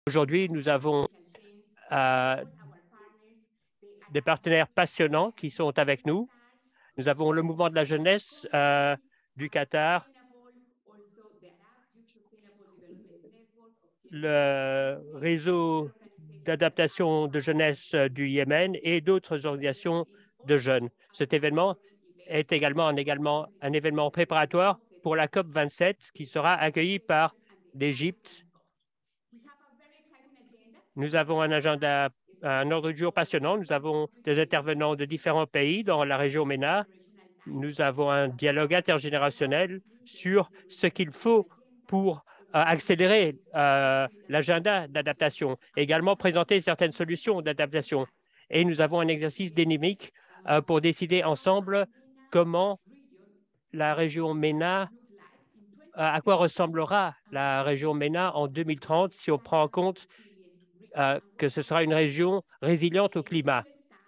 Aujourd'hui, nous avons euh, des partenaires passionnants qui sont avec nous. Nous avons le mouvement de la jeunesse du Qatar, le réseau d'adaptation de jeunesse du Yémen et d'autres organisations de jeunes. Cet événement est également un événement préparatoire pour la COP 27 qui sera accueilli par l'Égypte. Nous avons un agenda, un ordre du jour passionnant. Nous avons des intervenants de différents pays dans la région MENA. Nous avons un dialogue intergénérationnel sur ce qu'il faut pour accélérer l'agenda d'adaptation, également présenter certaines solutions d'adaptation. Et nous avons un exercice dynamique pour décider ensemble comment la région MENA, à quoi ressemblera la région MENA en 2030 si on prend en compte que ce sera une région résiliente au climat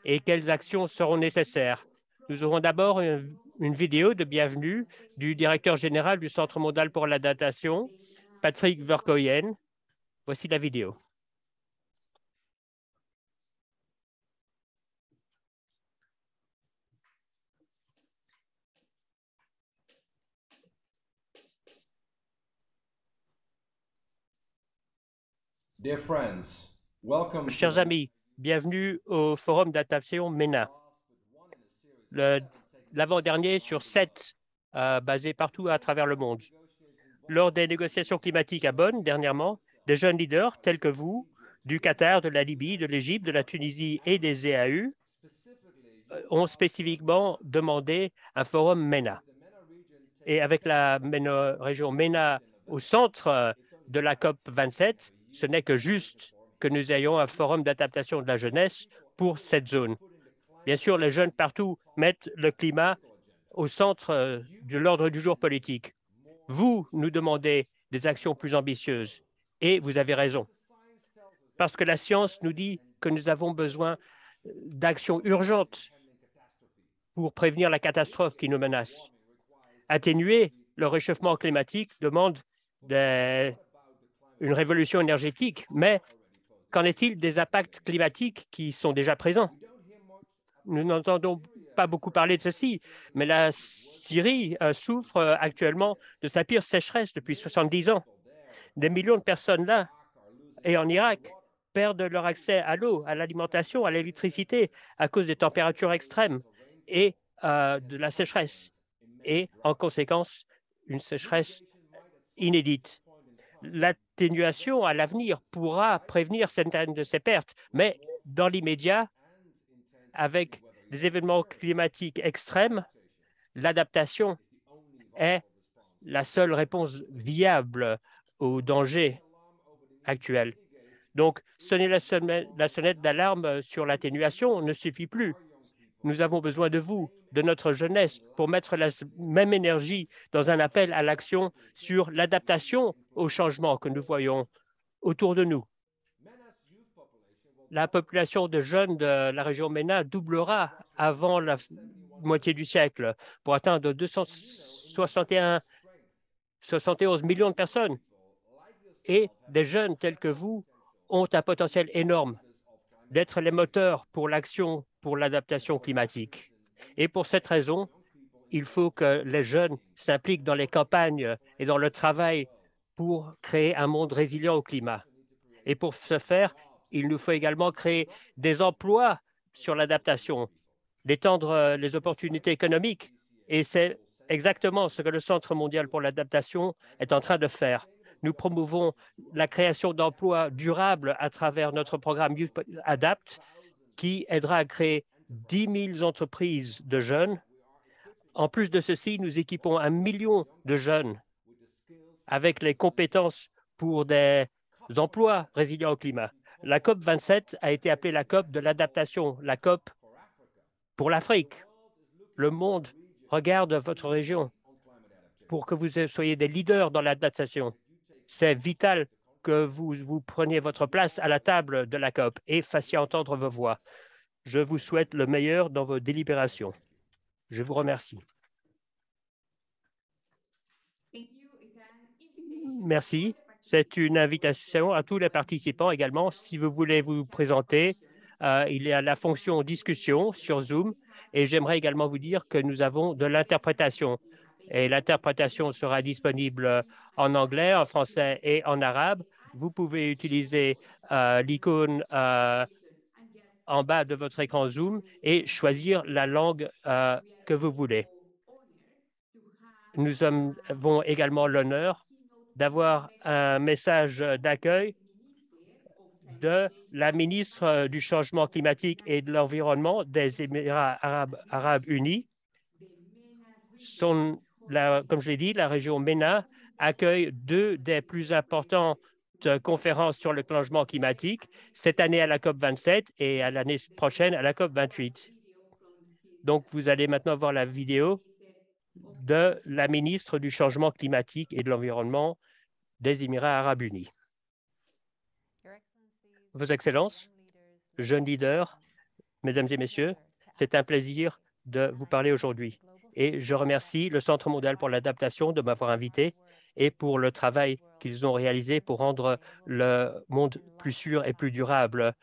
et quelles actions seront nécessaires. Nous aurons d'abord une vidéo de bienvenue du directeur général du Centre mondial pour l'adaptation, Patrick Verkooyen. Voici la vidéo. Chers amis, bienvenue au Forum d'adaptation MENA, l'avant-dernier sur 7 basé partout à travers le monde. Lors des négociations climatiques à Bonn dernièrement, des jeunes leaders tels que vous, du Qatar, de la Libye, de l'Égypte, de la Tunisie et des EAU, ont spécifiquement demandé un forum MENA. Et avec la région MENA au centre de la COP 27, ce n'est que juste que nous ayons un forum d'adaptation de la jeunesse pour cette zone. Bien sûr, les jeunes partout mettent le climat au centre de l'ordre du jour politique. Vous nous demandez des actions plus ambitieuses et vous avez raison. Parce que la science nous dit que nous avons besoin d'actions urgentes pour prévenir la catastrophe qui nous menace. Atténuer le réchauffement climatique demande une révolution énergétique, mais qu'en est-il des impacts climatiques qui sont déjà présents? Nous n'entendons pas beaucoup parler de ceci, mais la Syrie souffre actuellement de sa pire sécheresse depuis 70 ans. Des millions de personnes là et en Irak perdent leur accès à l'eau, à l'alimentation, à l'électricité à cause des températures extrêmes et de la sécheresse. Et en conséquence, une sécheresse inédite. L'atténuation à l'avenir pourra prévenir certaines de ces pertes, mais dans l'immédiat, avec des événements climatiques extrêmes, l'adaptation est la seule réponse viable aux dangers actuels. Donc, sonner la sonnette d'alarme sur l'atténuation ne suffit plus. Nous avons besoin de vous, de notre jeunesse, pour mettre la même énergie dans un appel à l'action sur l'adaptation aux changements que nous voyons autour de nous. La population de jeunes de la région MENA doublera avant la moitié du siècle pour atteindre 271 millions de personnes. Et des jeunes tels que vous ont un potentiel énorme d'être les moteurs pour l'action pour l'adaptation climatique. Et pour cette raison, il faut que les jeunes s'impliquent dans les campagnes et dans le travail pour créer un monde résilient au climat. Et pour ce faire, il nous faut également créer des emplois sur l'adaptation, d'étendre les opportunités économiques. Et c'est exactement ce que le Centre mondial pour l'adaptation est en train de faire. Nous promouvons la création d'emplois durables à travers notre programme Youth Adapt, qui aidera à créer 10 000 entreprises de jeunes. En plus de ceci, nous équipons 1 million de jeunes avec les compétences pour des emplois résilients au climat. La COP 27 a été appelée la COP de l'adaptation, la COP pour l'Afrique. Le monde regarde votre région pour que vous soyez des leaders dans l'adaptation. C'est vital que vous preniez votre place à la table de la COP et fassiez entendre vos voix. Je vous souhaite le meilleur dans vos délibérations. Je vous remercie. Merci. C'est une invitation à tous les participants également. Si vous voulez vous présenter, il y a la fonction discussion sur Zoom. Et j'aimerais également vous dire que nous avons de l'interprétation. Et l'interprétation sera disponible en anglais, en français et en arabe. Vous pouvez utiliser l'icône en bas de votre écran Zoom et choisir la langue que vous voulez. Nous avons également l'honneur d'avoir un message d'accueil de la ministre du Changement climatique et de l'Environnement des Émirats arabes unis. Comme je l'ai dit, la région MENA accueille deux des plus importantes conférences sur le changement climatique, cette année à la COP27 et à l'année prochaine à la COP28. Donc, vous allez maintenant voir la vidéo de la ministre du Changement climatique et de l'Environnement des Émirats arabes unis. Vos Excellences, jeunes leaders, Mesdames et Messieurs, c'est un plaisir de vous parler aujourd'hui. Et je remercie le Centre mondial pour l'adaptation de m'avoir invité et pour le travail qu'ils ont réalisé pour rendre le monde plus sûr et plus durable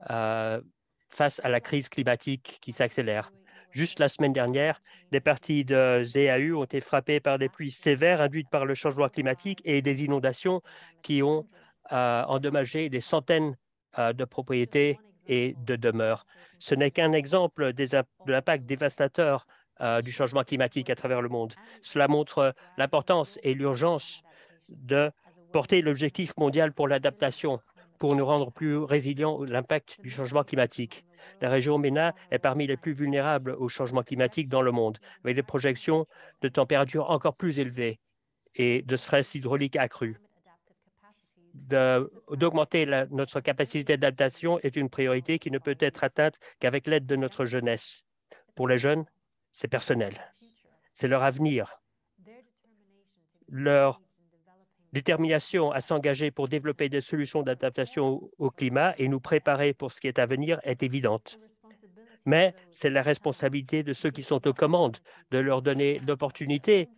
euh, face à la crise climatique qui s'accélère. Juste la semaine dernière, des parties de ZAU ont été frappées par des pluies sévères induites par le changement climatique et des inondations qui ont endommagé des centaines de propriétés et de demeures. Ce n'est qu'un exemple de l'impact dévastateur du changement climatique à travers le monde. Cela montre l'importance et l'urgence de porter l'objectif mondial pour l'adaptation pour nous rendre plus résilients à l'impact du changement climatique. La région MENA est parmi les plus vulnérables au changement climatique dans le monde, avec des projections de températures encore plus élevées et de stress hydraulique accru. D'augmenter notre capacité d'adaptation est une priorité qui ne peut être atteinte qu'avec l'aide de notre jeunesse. Pour les jeunes, c'est personnel. C'est leur avenir, leur détermination à s'engager pour développer des solutions d'adaptation au climat et nous préparer pour ce qui est à venir est évidente. Mais c'est la responsabilité de ceux qui sont aux commandes de leur donner l'opportunité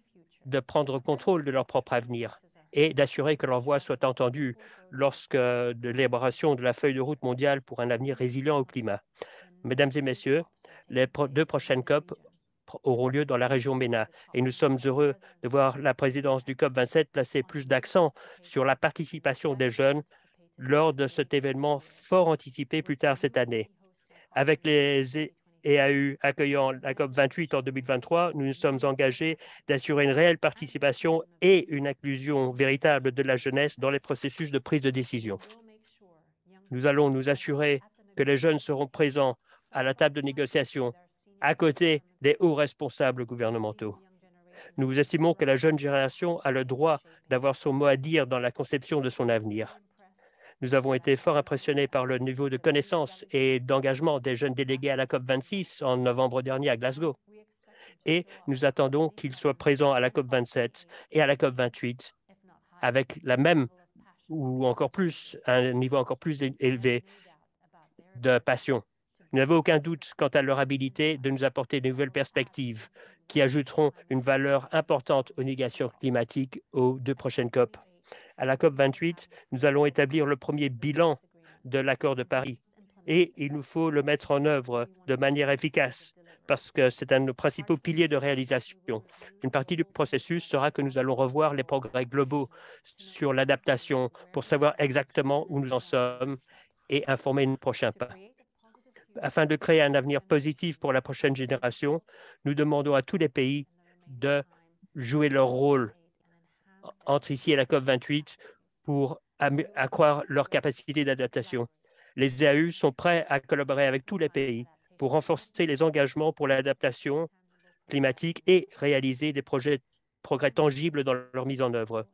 de prendre contrôle de leur propre avenir et d'assurer que leur voix soit entendue lorsque de l'élaboration de la feuille de route mondiale pour un avenir résilient au climat. Mesdames et Messieurs, les deux prochaines COP auront lieu dans la région MENA. Et nous sommes heureux de voir la présidence du COP27 placer plus d'accent sur la participation des jeunes lors de cet événement fort anticipé plus tard cette année. Avec les EAU accueillant la COP28 en 2023, nous nous sommes engagés d'assurer une réelle participation et une inclusion véritable de la jeunesse dans les processus de prise de décision. Nous allons nous assurer que les jeunes seront présents à la table de négociation à côté des hauts responsables gouvernementaux. Nous estimons que la jeune génération a le droit d'avoir son mot à dire dans la conception de son avenir. Nous avons été fort impressionnés par le niveau de connaissance et d'engagement des jeunes délégués à la COP26 en novembre dernier à Glasgow. Et nous attendons qu'ils soient présents à la COP27 et à la COP28 avec la même ou encore plus, un niveau encore plus élevé de passion. Nous n'avons aucun doute quant à leur habilité de nous apporter de nouvelles perspectives qui ajouteront une valeur importante aux négations climatiques aux deux prochaines COP. À la COP28, nous allons établir le premier bilan de l'accord de Paris et il nous faut le mettre en œuvre de manière efficace parce que c'est un de nos principaux piliers de réalisation. Une partie du processus sera que nous allons revoir les progrès globaux sur l'adaptation pour savoir exactement où nous en sommes et informer nos prochains pas. Afin de créer un avenir positif pour la prochaine génération, nous demandons à tous les pays de jouer leur rôle entre ici et la COP28 pour accroître leur capacité d'adaptation. Les EAU sont prêts à collaborer avec tous les pays pour renforcer les engagements pour l'adaptation climatique et réaliser des progrès tangibles dans leur mise en œuvre.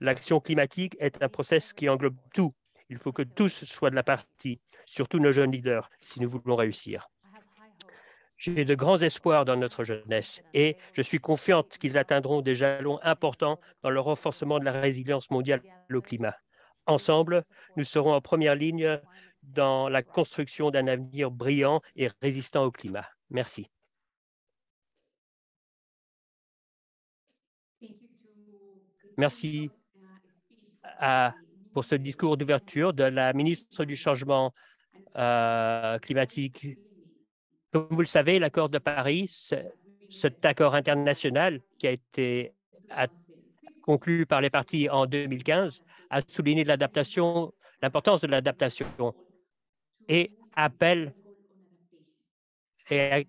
L'action climatique est un processus qui englobe tout. Il faut que tous soient de la partie, surtout nos jeunes leaders, si nous voulons réussir. J'ai de grands espoirs dans notre jeunesse et je suis confiante qu'ils atteindront des jalons importants dans le renforcement de la résilience mondiale au climat. Ensemble, nous serons en première ligne dans la construction d'un avenir brillant et résistant au climat. Merci. Merci pour ce discours d'ouverture de la ministre du Changement climatique. Comme vous le savez, l'accord de Paris, cet accord international qui a été conclu par les parties en 2015, a souligné l'importance de l'adaptation et appelle et a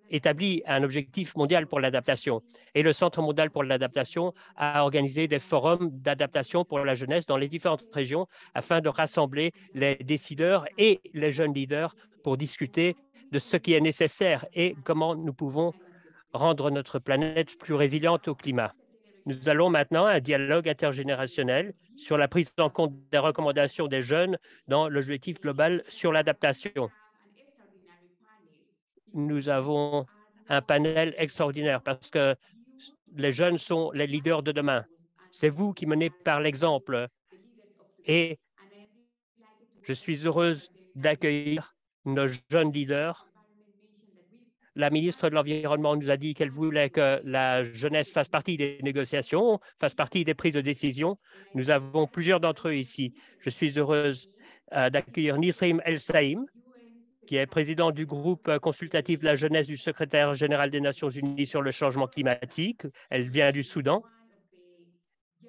établi un objectif mondial pour l'adaptation. Et le Centre mondial pour l'adaptation a organisé des forums d'adaptation pour la jeunesse dans les différentes régions afin de rassembler les décideurs et les jeunes leaders pour discuter de ce qui est nécessaire et comment nous pouvons rendre notre planète plus résiliente au climat. Nous allons maintenant à un dialogue intergénérationnel sur la prise en compte des recommandations des jeunes dans l'objectif global sur l'adaptation. Nous avons un panel extraordinaire parce que les jeunes sont les leaders de demain. C'est vous qui menez par l'exemple et je suis heureuse d'accueillir nos jeunes leaders. La ministre de l'Environnement nous a dit qu'elle voulait que la jeunesse fasse partie des négociations, fasse partie des prises de décision. Nous avons plusieurs d'entre eux ici. Je suis heureuse d'accueillir Nisrim El Saïm, qui est président du groupe consultatif de la jeunesse du secrétaire général des Nations Unies sur le changement climatique. Elle vient du Soudan.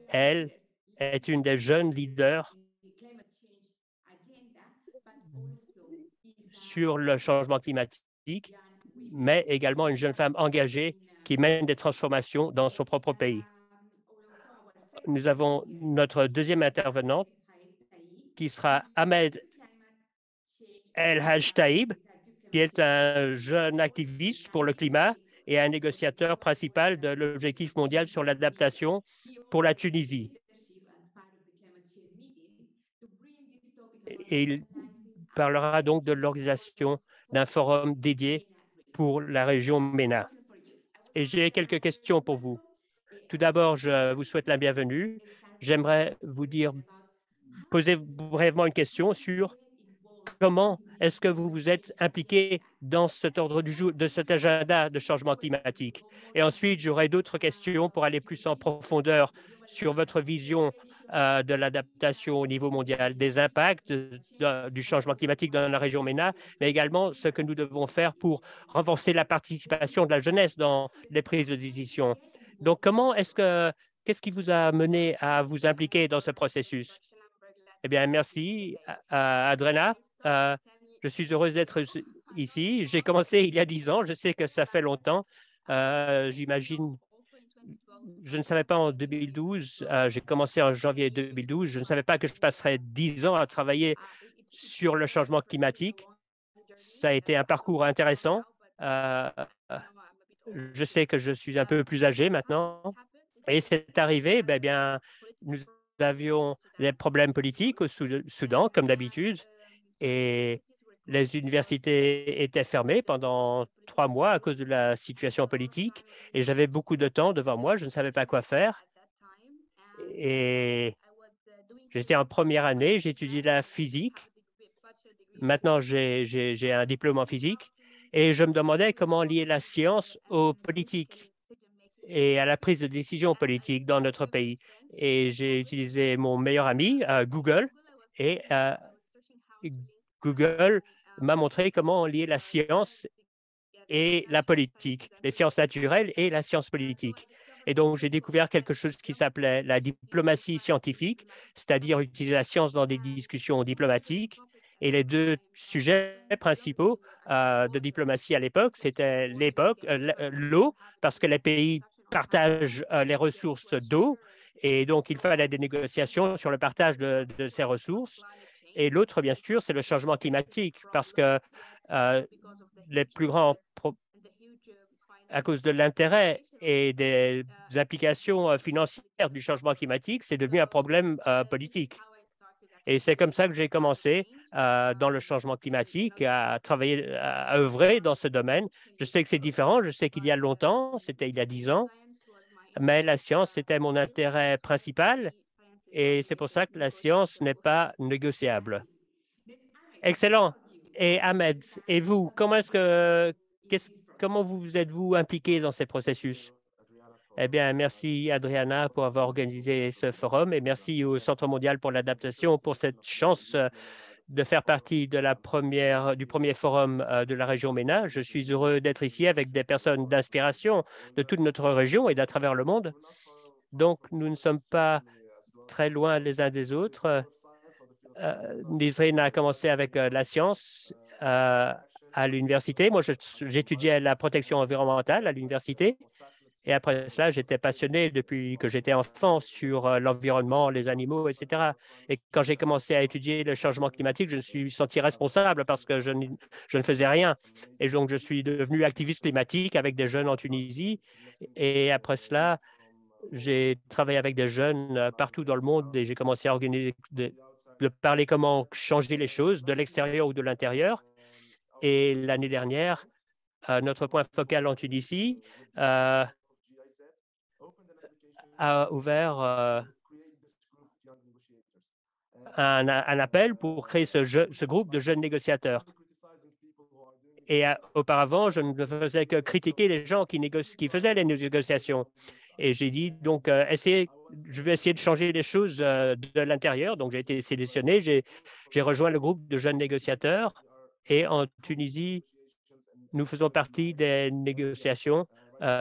Elle est une des jeunes leaders sur le changement climatique, mais également une jeune femme engagée qui mène des transformations dans son propre pays. Nous avons notre deuxième intervenante qui sera Ahmed El Haj Taïb, qui est un jeune activiste pour le climat et un négociateur principal de l'objectif mondial sur l'adaptation pour la Tunisie. Et il parlera donc de l'organisation d'un forum dédié pour la région MENA. Et j'ai quelques questions pour vous. Tout d'abord, je vous souhaite la bienvenue. J'aimerais vous poser brièvement une question sur comment est-ce que vous vous êtes impliqué dans cet ordre du jour, de cet agenda de changement climatique? Et ensuite, j'aurai d'autres questions pour aller plus en profondeur sur votre vision de l'adaptation au niveau mondial, des impacts du changement climatique dans la région MENA, mais également ce que nous devons faire pour renforcer la participation de la jeunesse dans les prises de décision. Donc, qu'est-ce qui vous a mené à vous impliquer dans ce processus? Eh bien, merci, Adrena. Je suis heureuse d'être ici. J'ai commencé il y a 10 ans. Je sais que ça fait longtemps. J'imagine, je ne savais pas en 2012. J'ai commencé en janvier 2012. Je ne savais pas que je passerais 10 ans à travailler sur le changement climatique. Ça a été un parcours intéressant. Je sais que je suis un peu plus âgé maintenant. Et c'est arrivé, bien, nous avions des problèmes politiques au Soudan, comme d'habitude, et les universités étaient fermées pendant 3 mois à cause de la situation politique, et j'avais beaucoup de temps devant moi, je ne savais pas quoi faire. Et j'étais en première année, j'étudiais la physique. Maintenant, j'ai un diplôme en physique, et je me demandais comment lier la science aux politiques et à la prise de décision politique dans notre pays. Et j'ai utilisé mon meilleur ami, Google, et Google m'a montré comment lier la science et la politique, les sciences naturelles et la science politique. Et donc, j'ai découvert quelque chose qui s'appelait la diplomatie scientifique, c'est-à-dire utiliser la science dans des discussions diplomatiques. Et les deux sujets principaux de diplomatie à l'époque, c'était l'eau, parce que les pays partagent les ressources d'eau, et donc il fallait des négociations sur le partage de ces ressources. Et l'autre, bien sûr, c'est le changement climatique, parce que les plus grands à cause de l'intérêt et des implications financières du changement climatique, c'est devenu un problème politique. Et c'est comme ça que j'ai commencé dans le changement climatique, à travailler, à œuvrer dans ce domaine. Je sais que c'est différent, je sais qu'il y a longtemps, c'était il y a 10 ans, mais la science, c'était mon intérêt principal et c'est pour ça que la science n'est pas négociable. Excellent. Et Ahmed, et vous, comment vous êtes-vous impliqué dans ces processus? Eh bien, merci Adriana pour avoir organisé ce forum et merci au Centre mondial pour l'adaptation pour cette chance de faire partie de du premier forum de la région MENA. Je suis heureux d'être ici avec des personnes d'inspiration de toute notre région et d'à travers le monde. Donc, nous ne sommes pas très loin les uns des autres. Nisrine a commencé avec la science à l'université. Moi, j'étudiais la protection environnementale à l'université. Et après cela, j'étais passionné depuis que j'étais enfant sur l'environnement, les animaux, etc. Et quand j'ai commencé à étudier le changement climatique, je me suis senti responsable parce que je ne faisais rien. Et donc, je suis devenu activiste climatique avec des jeunes en Tunisie. Et après cela, j'ai travaillé avec des jeunes partout dans le monde et j'ai commencé à organiser, de parler comment changer les choses de l'extérieur ou de l'intérieur. Et l'année dernière, notre point focal en Tunisie a ouvert un appel pour créer ce groupe de jeunes négociateurs. Et auparavant, je ne faisais que critiquer les gens qui faisaient les négociations. Et j'ai dit, donc, je vais essayer de changer les choses de l'intérieur. Donc, j'ai été sélectionné, j'ai rejoint le groupe de jeunes négociateurs. Et en Tunisie, nous faisons partie des négociations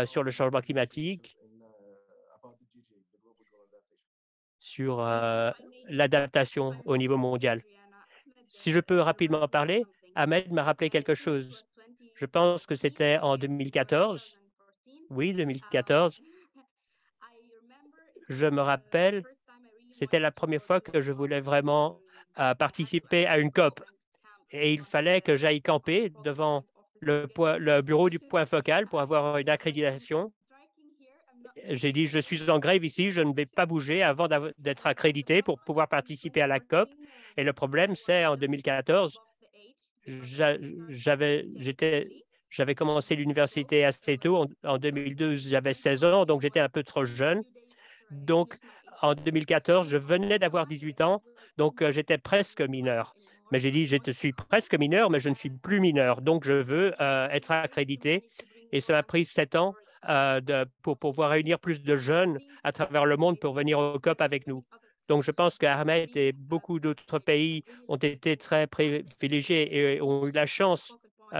sur le changement climatique, sur l'adaptation au niveau mondial. Si je peux rapidement parler, Ahmed m'a rappelé quelque chose. Je pense que c'était en 2014. Oui, 2014. Je me rappelle, c'était la première fois que je voulais vraiment participer à une COP. Et il fallait que j'aille camper devant le bureau du point focal pour avoir une accréditation. J'ai dit, je suis en grève ici, je ne vais pas bouger avant d'être accrédité pour pouvoir participer à la COP. Et le problème, c'est en 2014, j'a- j'avais, j'étais, j'avais commencé l'université assez tôt. En 2012, j'avais 16 ans, donc j'étais un peu trop jeune. Donc, en 2014, je venais d'avoir 18 ans, donc j'étais presque mineur. Mais j'ai dit, je suis presque mineur, mais je ne suis plus mineur. Donc, je veux être accrédité. Et ça m'a pris 7 ans pour pouvoir réunir plus de jeunes à travers le monde pour venir au COP avec nous. Donc, je pense qu'Ahmed et beaucoup d'autres pays ont été très privilégiés et ont eu la chance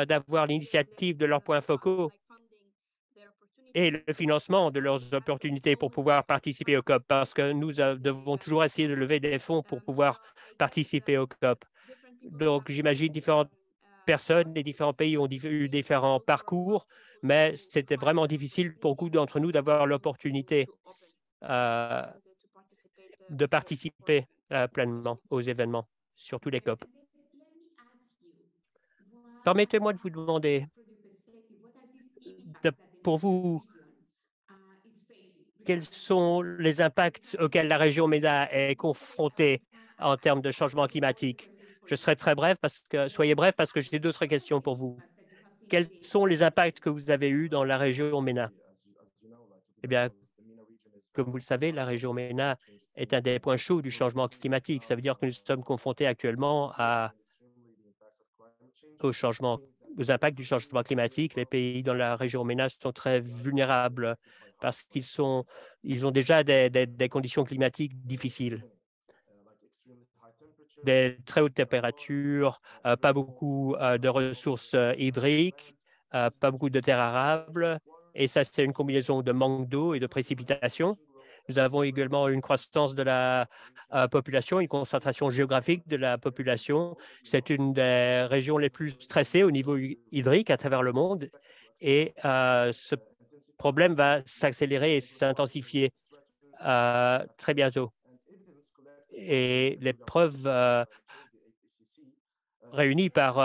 d'avoir l'initiative de leurs points focaux et le financement de leurs opportunités pour pouvoir participer au COP, parce que nous devons toujours essayer de lever des fonds pour pouvoir participer au COP. Donc, j'imagine différentes personnes des différents pays ont eu différents parcours, mais c'était vraiment difficile pour beaucoup d'entre nous d'avoir l'opportunité euh, de participer pleinement aux événements, surtout les COP. Permettez-moi de vous demander, de- pour vous, quels sont les impacts auxquels la région MENA est confrontée en termes de changement climatique? Je serai très bref soyez bref parce que j'ai d'autres questions pour vous. Quels sont les impacts que vous avez eus dans la région MENA? Eh bien, comme vous le savez, la région MENA est un des points chauds du changement climatique. Ça veut dire que nous sommes confrontés actuellement au changement, aux impacts du changement climatique. Les pays dans la région MENA sont très vulnérables parce ils ont déjà des conditions climatiques difficiles, des très hautes températures, pas beaucoup de ressources hydriques, pas beaucoup de terres arables. Et ça, c'est une combinaison de manque d'eau et de précipitations. Nous avons également une croissance de la population, une concentration géographique de la population. C'est une des régions les plus stressées au niveau hydrique à travers le monde. Et ce problème va s'accélérer et s'intensifier très bientôt. Et les preuves réunies par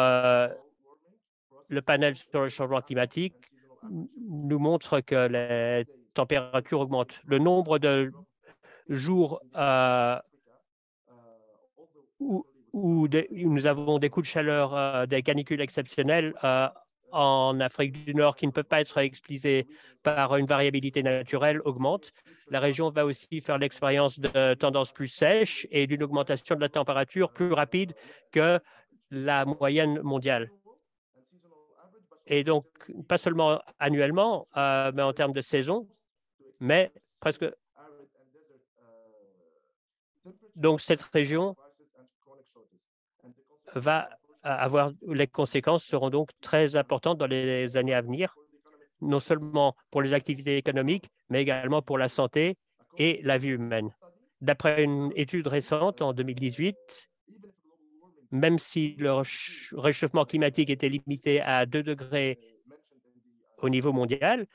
le panel sur le changement climatique nous montrent que les températures augmentent. Le nombre de jours où, où nous avons des coups de chaleur, des canicules exceptionnelles en Afrique du Nord qui ne peuvent pas être expliquées par une variabilité naturelle augmente. La région va aussi faire l'expérience de tendances plus sèches et d'une augmentation de la température plus rapide que la moyenne mondiale. Et donc, pas seulement annuellement, mais en termes de saison. Mais presque. Donc, cette région va avoir, les conséquences seront donc très importantes dans les années à venir, non seulement pour les activités économiques, mais également pour la santé et la vie humaine. D'après une étude récente en 2018, même si le réchauffement climatique était limité à 2 degrés au niveau mondial,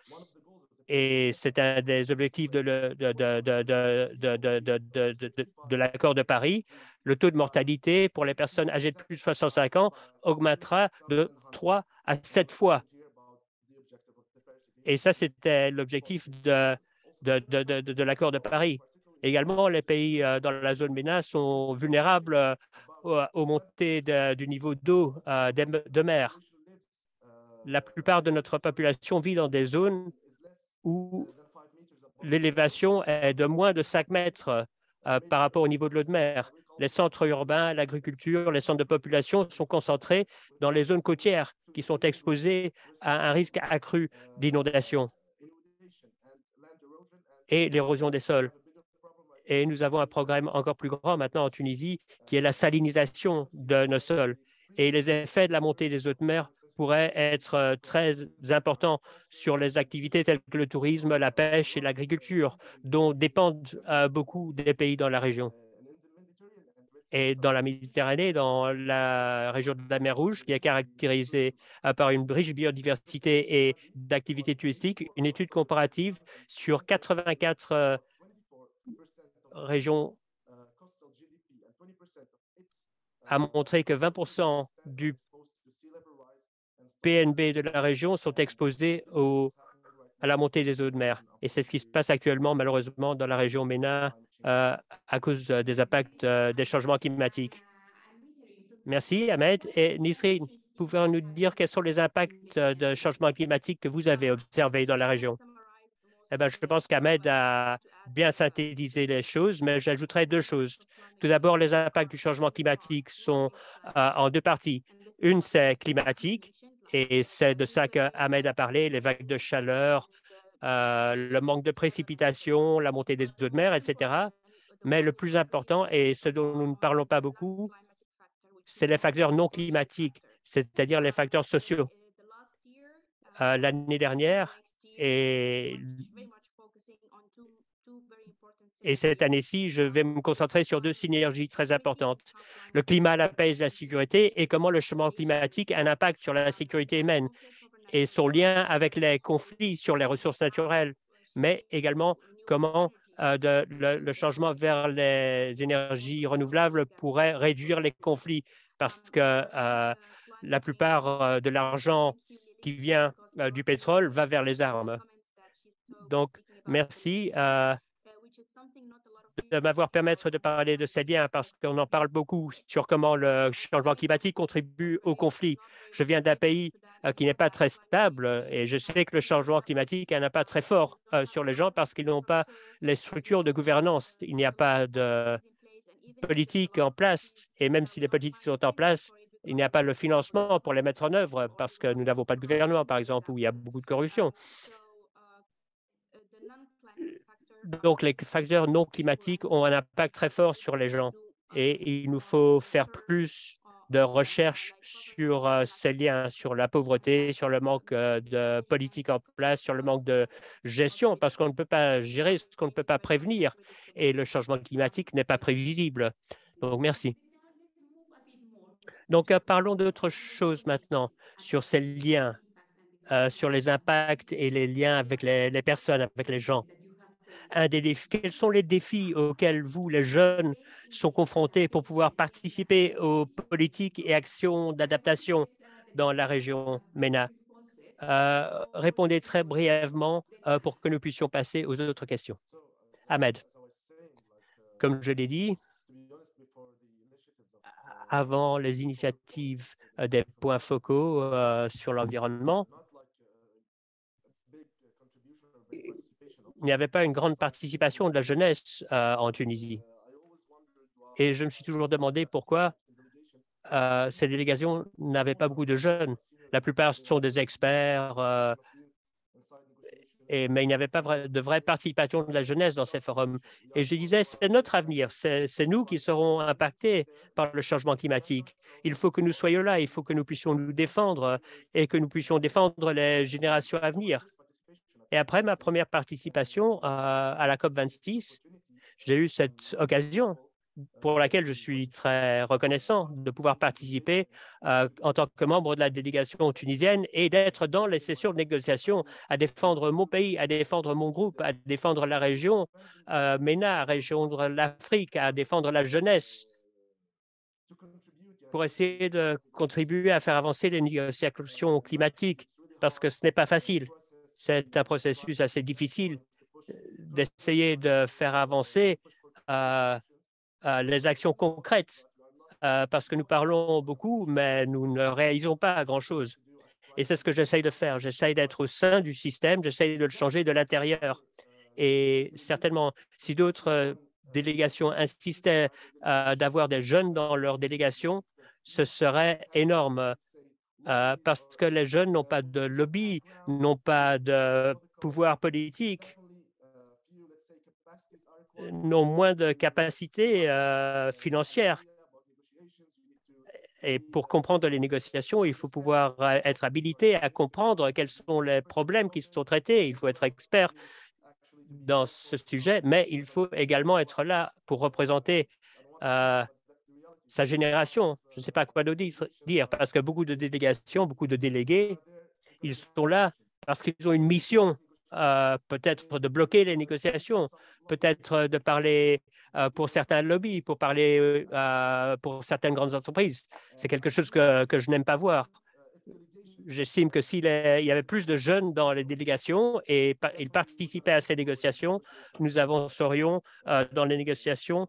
et c'est un des objectifs de l'accord de Paris, le taux de mortalité pour les personnes âgées de plus de 65 ans augmentera de 3 à 7 fois. Et ça, c'était l'objectif de l'accord de Paris. Également, les pays dans la zone MENA sont vulnérables aux montées du niveau d'eau de mer. La plupart de notre population vit dans des zones où l'élévation est de moins de 5 mètres par rapport au niveau de l'eau de mer. Les centres urbains, l'agriculture, les centres de population sont concentrés dans les zones côtières qui sont exposées à un risque accru d'inondation et l'érosion des sols. Et nous avons un programme encore plus grand maintenant en Tunisie, qui est la salinisation de nos sols. Et les effets de la montée des eaux de mer pourraient être très importants sur les activités telles que le tourisme, la pêche et l'agriculture, dont dépendent beaucoup des pays dans la région. Et dans la Méditerranée, dans la région de la mer Rouge, qui est caractérisée par une riche biodiversité et d'activités touristiques, une étude comparative sur 84 régions a montré que 20% du PNB de la région sont exposés à la montée des eaux de mer. Et c'est ce qui se passe actuellement, malheureusement, dans la région MENA à cause des impacts des changements climatiques. Merci, Ahmed. Et Nisrine, pouvez-vous nous dire quels sont les impacts de changement climatique que vous avez observés dans la région? Eh bien, je pense qu'Ahmed a bien synthétisé les choses, mais j'ajouterai 2 choses. Tout d'abord, les impacts du changement climatique sont en 2 parties. Une, c'est climatique, et c'est de ça qu'Ahmed a parlé, les vagues de chaleur, le manque de précipitations, la montée des eaux de mer, etc. Mais le plus important, et ce dont nous ne parlons pas beaucoup, c'est les facteurs non climatiques, c'est-à-dire les facteurs sociaux. L'année dernière, et cette année-ci, je vais me concentrer sur 2 synergies très importantes. Le climat, la paix et la sécurité, et comment le changement climatique a un impact sur la sécurité humaine et son lien avec les conflits sur les ressources naturelles, mais également comment le changement vers les énergies renouvelables pourrait réduire les conflits parce que la plupart de l'argent qui vient du pétrole va vers les armes. Donc, merci de m'avoir permis de parler de ces liens parce qu'on en parle beaucoup sur comment le changement climatique contribue au conflit. Je viens d'un pays qui n'est pas très stable et je sais que le changement climatique a un impact très fort sur les gens parce qu'ils n'ont pas les structures de gouvernance. Il n'y a pas de politique en place et même si les politiques sont en place, il n'y a pas le financement pour les mettre en œuvre parce que nous n'avons pas de gouvernement, par exemple, où il y a beaucoup de corruption. Donc, les facteurs non climatiques ont un impact très fort sur les gens et il nous faut faire plus de recherche sur ces liens, sur la pauvreté, sur le manque de politique en place, sur le manque de gestion, parce qu'on ne peut pas gérer ce qu'on ne peut pas prévenir et le changement climatique n'est pas prévisible. Donc, merci. Donc, parlons d'autre chose maintenant sur ces liens, sur les impacts et les liens avec les personnes, avec les gens. Quels sont les défis auxquels vous, les jeunes, sont confrontés pour pouvoir participer aux politiques et actions d'adaptation dans la région MENA? Répondez très brièvement pour que nous puissions passer aux autres questions. Ahmed, comme je l'ai dit, avant les initiatives des points focaux sur l'environnement, il n'y avait pas une grande participation de la jeunesse en Tunisie. Et je me suis toujours demandé pourquoi ces délégations n'avaient pas beaucoup de jeunes. La plupart sont des experts mais il n'y avait pas de vraie participation de la jeunesse dans ces forums. Et je disais, c'est notre avenir, c'est nous qui serons impactés par le changement climatique. Il faut que nous soyons là, il faut que nous puissions nous défendre et que nous puissions défendre les générations à venir. Et après ma première participation à la COP26, j'ai eu cette occasion pour laquelle je suis très reconnaissant de pouvoir participer en tant que membre de la délégation tunisienne et d'être dans les sessions de négociation à défendre mon pays, à défendre mon groupe, à défendre la région MENA, région de l'Afrique, à défendre la jeunesse pour essayer de contribuer à faire avancer les négociations climatiques parce que ce n'est pas facile. C'est un processus assez difficile d'essayer de faire avancer les actions concrètes parce que nous parlons beaucoup, mais nous ne réalisons pas grand-chose. Et c'est ce que j'essaye de faire. J'essaye d'être au sein du système, j'essaye de le changer de l'intérieur. Et certainement, si d'autres délégations insistaient d'avoir des jeunes dans leur délégation, ce serait énorme parce que les jeunes n'ont pas de lobby, n'ont pas de pouvoir politique, n'ont moins de capacités financières. Et pour comprendre les négociations, il faut pouvoir être habilité à comprendre quels sont les problèmes qui sont traités. Il faut être expert dans ce sujet, mais il faut également être là pour représenter sa génération. Je ne sais pas quoi d'autre dire, parce que beaucoup de délégations, beaucoup de délégués, ils sont là parce qu'ils ont une mission, peut-être de bloquer les négociations, peut-être de parler pour certains lobbies, pour parler pour certaines grandes entreprises. C'est quelque chose que je n'aime pas voir. J'estime que s'il y avait plus de jeunes dans les délégations et ils participaient à ces négociations, nous avancerions dans les négociations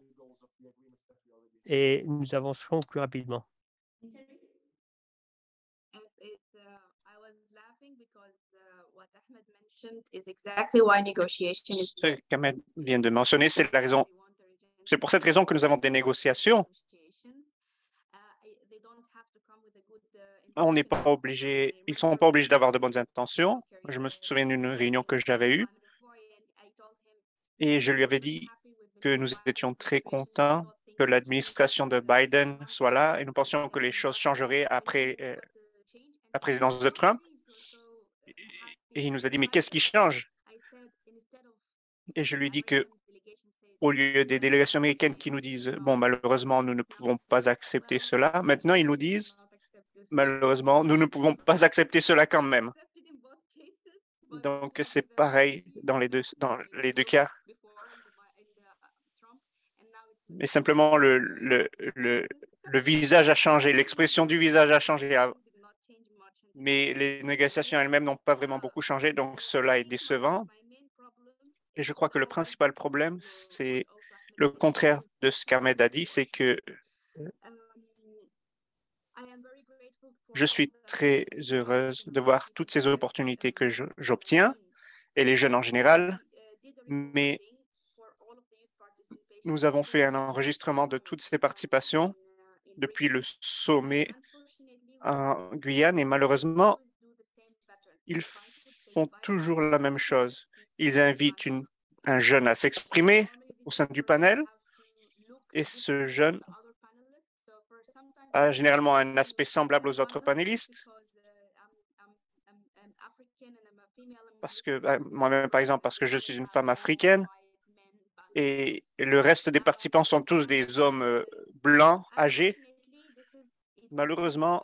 et nous avancerons plus rapidement. Ce qu'Ahmed vient de mentionner, c'est la raison. C'est pour cette raison que nous avons des négociations. On n'est pas obligé, ils ne sont pas obligés d'avoir de bonnes intentions. Je me souviens d'une réunion que j'avais eue et je lui avais dit que nous étions très contents que l'administration de Biden soit là et nous pensions que les choses changeraient après la présidence de Trump. Et il nous a dit, mais qu'est-ce qui change? Et je lui ai dit que au lieu des délégations américaines qui nous disent, bon, malheureusement, nous ne pouvons pas accepter cela, maintenant, ils nous disent, malheureusement, nous ne pouvons pas accepter cela quand même. Donc, c'est pareil dans les deux cas. Mais simplement, le visage a changé, l'expression du visage a changé. Mais les négociations elles-mêmes n'ont pas vraiment beaucoup changé, donc cela est décevant. Et je crois que le principal problème, c'est le contraire de ce qu'Ahmed a dit, c'est que je suis très heureuse de voir toutes ces opportunités que j'obtiens et les jeunes en général, mais nous avons fait un enregistrement de toutes ces participations depuis le sommet en Guyane et malheureusement, ils font toujours la même chose. Ils invitent un jeune à s'exprimer au sein du panel et ce jeune a généralement un aspect semblable aux autres panélistes. Parce que moi-même, par exemple, parce que je suis une femme africaine et le reste des participants sont tous des hommes blancs, âgés. Malheureusement,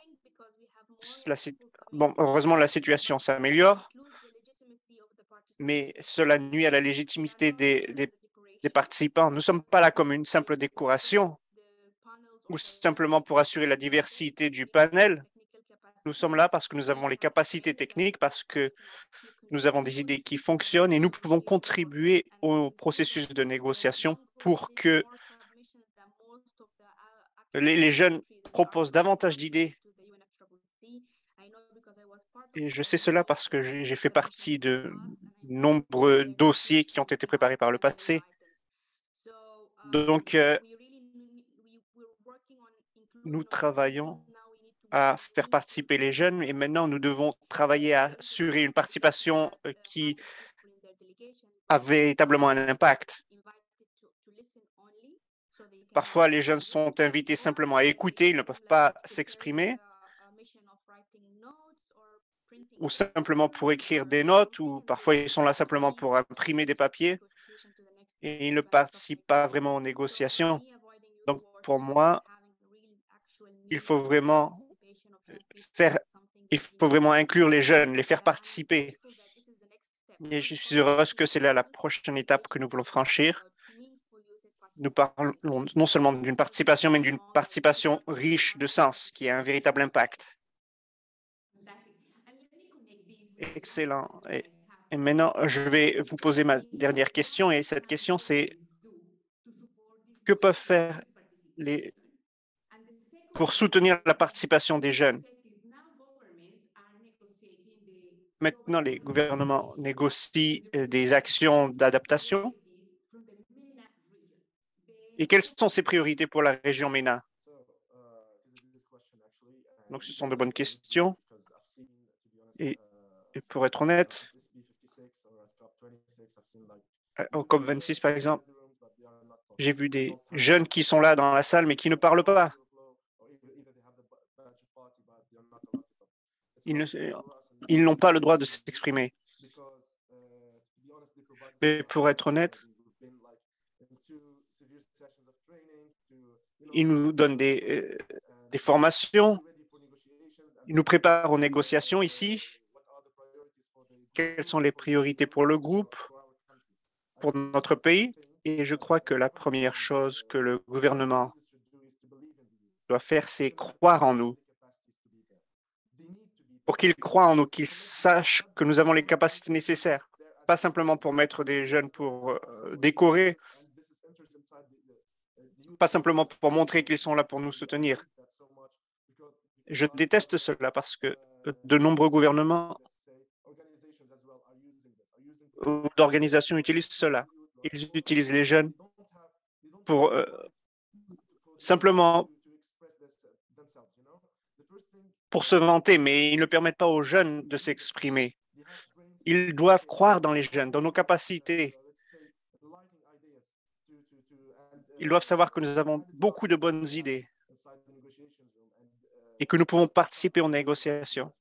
heureusement, la situation s'améliore, mais cela nuit à la légitimité des participants. Nous ne sommes pas là comme une simple décoration ou simplement pour assurer la diversité du panel. Nous sommes là parce que nous avons les capacités techniques, parce que nous avons des idées qui fonctionnent et nous pouvons contribuer au processus de négociation pour que les jeunes proposent davantage d'idées. Et je sais cela parce que j'ai fait partie de nombreux dossiers qui ont été préparés par le passé. Donc, nous travaillons à faire participer les jeunes et maintenant nous devons travailler à assurer une participation qui a véritablement un impact. Parfois, les jeunes sont invités simplement à écouter, ils ne peuvent pas s'exprimer, ou simplement pour écrire des notes, ou parfois ils sont là simplement pour imprimer des papiers et ils ne participent pas vraiment aux négociations. Donc, pour moi, il faut vraiment faire, il faut vraiment inclure les jeunes, les faire participer. Et je suis heureuse que c'est là la prochaine étape que nous voulons franchir. Nous parlons non seulement d'une participation, mais d'une participation riche de sens, qui a un véritable impact. Excellent. Et maintenant, je vais vous poser ma dernière question. Et cette question, c'est que peuvent faire pour soutenir la participation des jeunes? Maintenant, les gouvernements négocient des actions d'adaptation. Et quelles sont ces priorités pour la région MENA? Donc, ce sont de bonnes questions. Et pour être honnête, au COP26, par exemple, j'ai vu des jeunes qui sont là dans la salle, mais qui ne parlent pas. Ils n'ont pas le droit de s'exprimer. Mais pour être honnête, ils nous donnent des formations, ils nous préparent aux négociations ici. Quelles sont les priorités pour le groupe, pour notre pays? Et je crois que la première chose que le gouvernement doit faire, c'est croire en nous. Pour qu'ils croient en nous, qu'ils sachent que nous avons les capacités nécessaires, pas simplement pour mettre des jeunes pour décorer, pas simplement pour montrer qu'ils sont là pour nous soutenir. Je déteste cela parce que de nombreux gouvernements ou d'organisations utilisent cela. Ils utilisent les jeunes pour simplement pour se vanter, mais ils ne permettent pas aux jeunes de s'exprimer. Ils doivent croire dans les jeunes, dans nos capacités. Ils doivent savoir que nous avons beaucoup de bonnes idées et que nous pouvons participer aux négociations.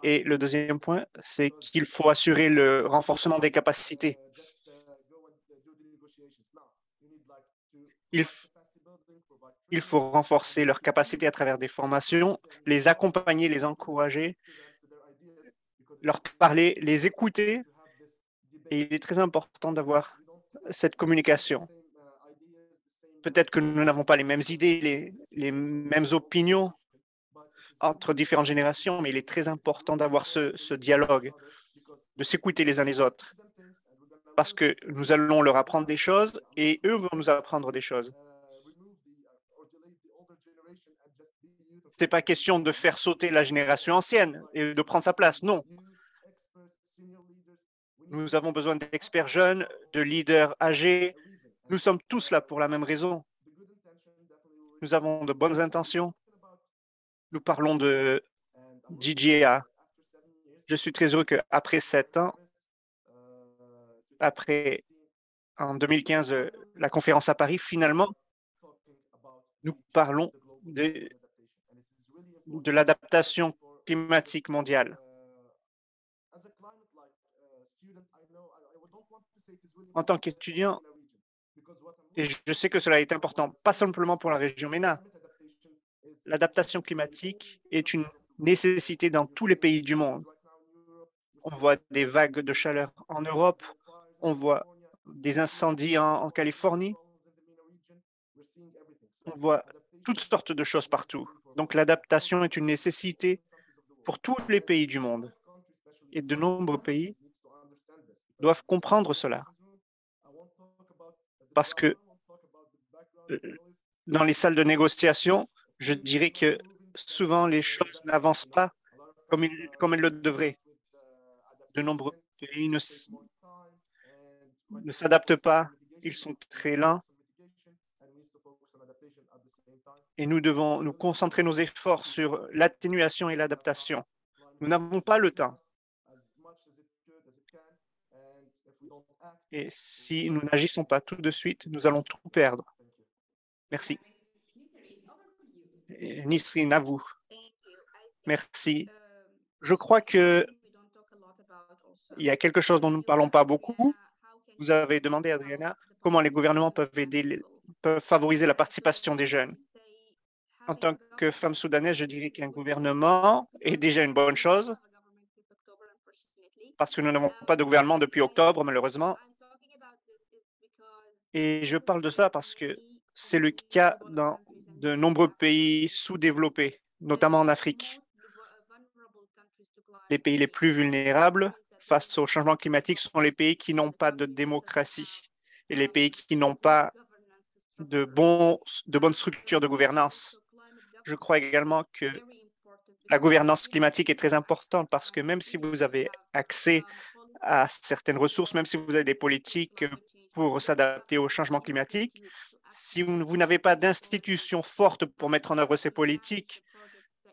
Et le deuxième point, c'est qu'il faut assurer le renforcement des capacités. Il faut renforcer leurs capacités à travers des formations, les accompagner, les encourager, leur parler, les écouter. Et il est très important d'avoir cette communication. Peut-être que nous n'avons pas les mêmes idées, les mêmes opinions entre différentes générations, mais il est très important d'avoir ce dialogue, de s'écouter les uns les autres, parce que nous allons leur apprendre des choses et eux vont nous apprendre des choses. Ce n'est pas question de faire sauter la génération ancienne et de prendre sa place, non. Nous avons besoin d'experts jeunes, de leaders âgés. Nous sommes tous là pour la même raison. Nous avons de bonnes intentions. Nous parlons de DJA. Je suis très heureux qu'après 7 ans, après en 2015, la conférence à Paris, finalement, nous parlons de l'adaptation climatique mondiale. En tant qu'étudiant, et je sais que cela est important, pas simplement pour la région MENA. L'adaptation climatique est une nécessité dans tous les pays du monde. On voit des vagues de chaleur en Europe, on voit des incendies en Californie, on voit toutes sortes de choses partout. Donc l'adaptation est une nécessité pour tous les pays du monde. Et de nombreux pays doivent comprendre cela. Parce que dans les salles de négociation, je dirais que souvent les choses n'avancent pas comme elles le devraient. De nombreux pays ne s'adaptent pas, ils sont très lents et nous devons nous concentrer nos efforts sur l'atténuation et l'adaptation. Nous n'avons pas le temps. Et si nous n'agissons pas tout de suite, nous allons tout perdre. Merci. Nisrine, à vous. Merci. Je crois qu'il y a quelque chose dont nous ne parlons pas beaucoup. Vous avez demandé, Adriana, comment les gouvernements peuvent favoriser la participation des jeunes. En tant que femme soudanaise, je dirais qu'un gouvernement est déjà une bonne chose parce que nous n'avons pas de gouvernement depuis octobre, malheureusement. Et je parle de ça parce que c'est le cas dans de nombreux pays sous-développés, notamment en Afrique. Les pays les plus vulnérables face au changement climatique sont les pays qui n'ont pas de démocratie et les pays qui n'ont pas de bonnes structures de gouvernance. Je crois également que la gouvernance climatique est très importante parce que même si vous avez accès à certaines ressources, même si vous avez des politiques pour s'adapter au changement climatique, si vous n'avez pas d'institutions fortes pour mettre en œuvre ces politiques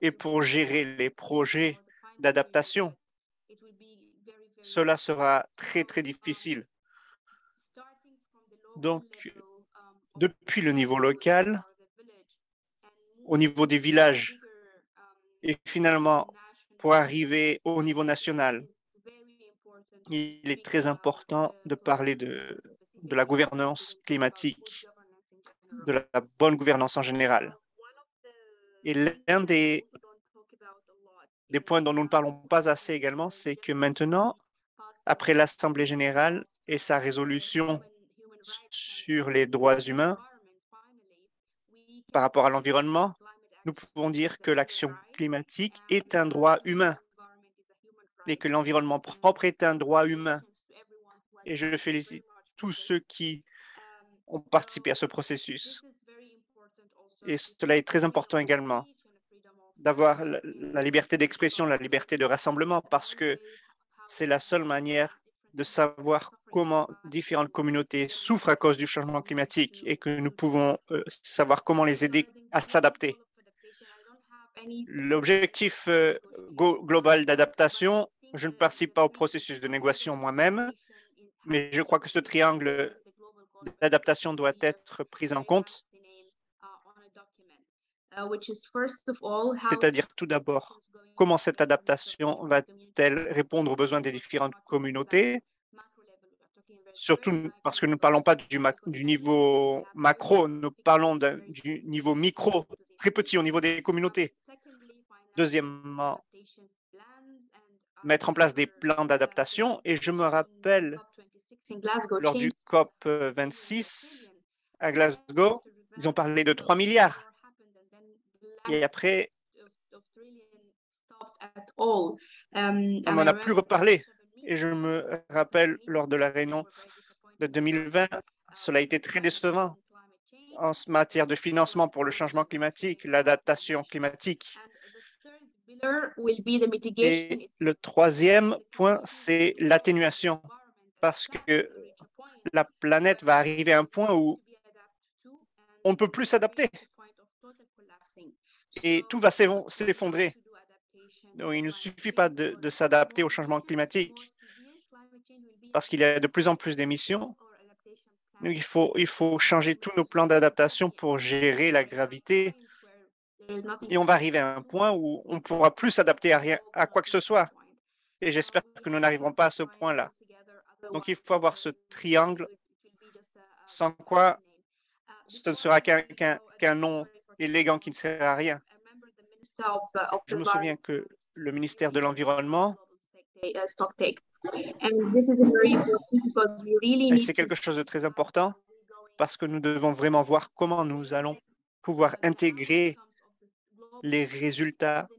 et pour gérer les projets d'adaptation, cela sera très, très difficile. Donc, depuis le niveau local, au niveau des villages, et finalement, pour arriver au niveau national, il est très important de parler de la gouvernance climatique, de la bonne gouvernance en général. Et l'un des points dont nous ne parlons pas assez également, c'est que maintenant, après l'Assemblée générale et sa résolution sur les droits humains par rapport à l'environnement, nous pouvons dire que l'action climatique est un droit humain et que l'environnement propre est un droit humain. Et je félicite tous ceux qui ont participé à ce processus. Et cela est très important également, d'avoir la liberté d'expression, la liberté de rassemblement, parce que c'est la seule manière de savoir comment différentes communautés souffrent à cause du changement climatique et que nous pouvons savoir comment les aider à s'adapter. L'objectif global d'adaptation, je ne participe pas au processus de négociation moi-même, mais je crois que ce triangle d'adaptation doit être pris en compte. C'est-à-dire tout d'abord, comment cette adaptation va-t-elle répondre aux besoins des différentes communautés, surtout parce que nous ne parlons pas du niveau macro, nous parlons du niveau micro, très petit au niveau des communautés. Deuxièmement, mettre en place des plans d'adaptation. Et je me rappelle, lors du COP 26 à Glasgow, ils ont parlé de 3 milliards. Et après, on n'en a plus reparlé. Et je me rappelle, lors de la réunion de 2020, cela a été très décevant en matière de financement pour le changement climatique, l'adaptation climatique. Et le troisième point, c'est l'atténuation, parce que la planète va arriver à un point où on ne peut plus s'adapter et tout va s'effondrer. Donc, il ne suffit pas de s'adapter au changement climatique parce qu'il y a de plus en plus d'émissions. Il faut changer tous nos plans d'adaptation pour gérer la gravité et on va arriver à un point où on ne pourra plus s'adapter à quoi que ce soit. Et j'espère que nous n'arriverons pas à ce point-là. Donc, il faut avoir ce triangle, sans quoi ce ne sera qu'un nom élégant qui ne sert à rien. Je me souviens que le ministère de l'Environnement, et c'est quelque chose de très important parce que nous devons vraiment voir comment nous allons pouvoir intégrer les résultats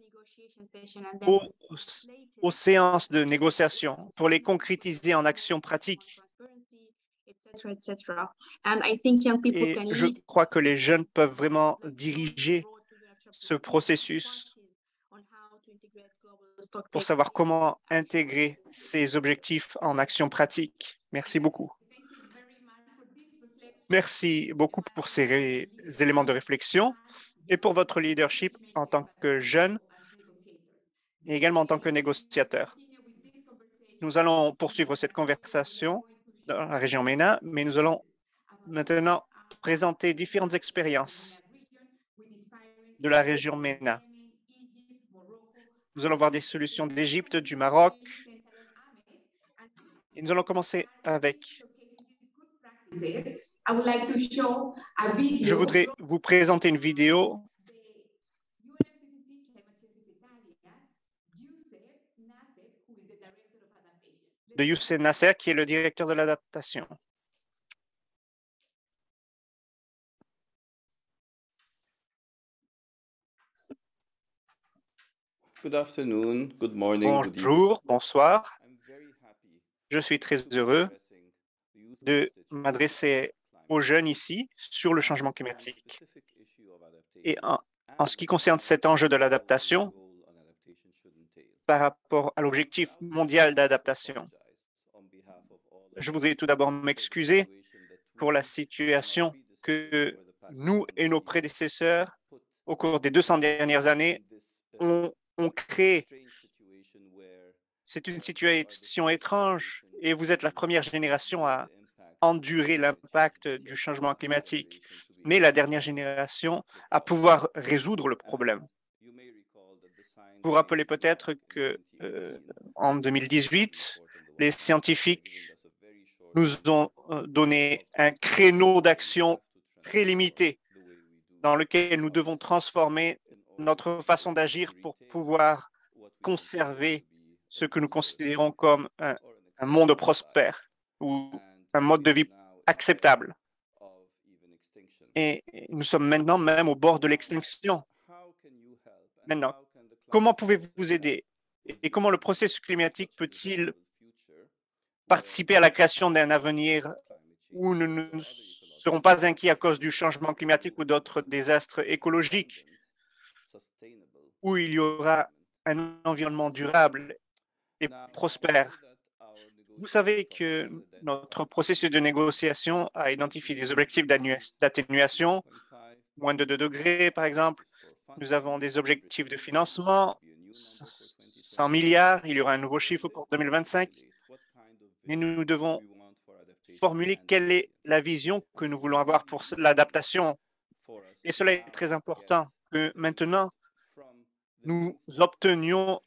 aux séances de négociation pour les concrétiser en actions pratiques. Et je crois que les jeunes peuvent vraiment diriger ce processus pour savoir comment intégrer ces objectifs en actions pratiques. Merci beaucoup. Merci beaucoup pour ces éléments de réflexion et pour votre leadership en tant que jeune et également en tant que négociateur. Nous allons poursuivre cette conversation dans la région MENA, mais nous allons maintenant présenter différentes expériences de la région MENA. Nous allons voir des solutions d'Égypte, du Maroc, et nous allons commencer avec. Je voudrais vous présenter une vidéo de Youssef Nasser, qui est le directeur de l'adaptation. Good afternoon, good morning, Bonjour, bonsoir. Je suis très heureux de m'adresser aux jeunes ici sur le changement climatique. Et en ce qui concerne cet enjeu de l'adaptation par rapport à l'objectif mondial d'adaptation, je voudrais tout d'abord m'excuser pour la situation que nous et nos prédécesseurs, au cours des 200 dernières années, ont créé. C'est une situation étrange et vous êtes la première génération à endurer l'impact du changement climatique, mais la dernière génération à pouvoir résoudre le problème. Vous vous rappelez peut-être que en 2018, les scientifiques nous ont donné un créneau d'action très limité dans lequel nous devons transformer notre façon d'agir pour pouvoir conserver ce que nous considérons comme un monde prospère ou un mode de vie acceptable. Et nous sommes maintenant même au bord de l'extinction. Maintenant, comment pouvez-vous vous aider et comment le processus climatique peut-il participer à la création d'un avenir où nous ne serons pas inquiets à cause du changement climatique ou d'autres désastres écologiques, où il y aura un environnement durable et prospère? Vous savez que notre processus de négociation a identifié des objectifs d'atténuation, moins de 2 degrés par exemple. Nous avons des objectifs de financement, 100 milliards, il y aura un nouveau chiffre pour 2025. Mais nous devons formuler quelle est la vision que nous voulons avoir pour l'adaptation. Et cela est très important que maintenant, nous obtenions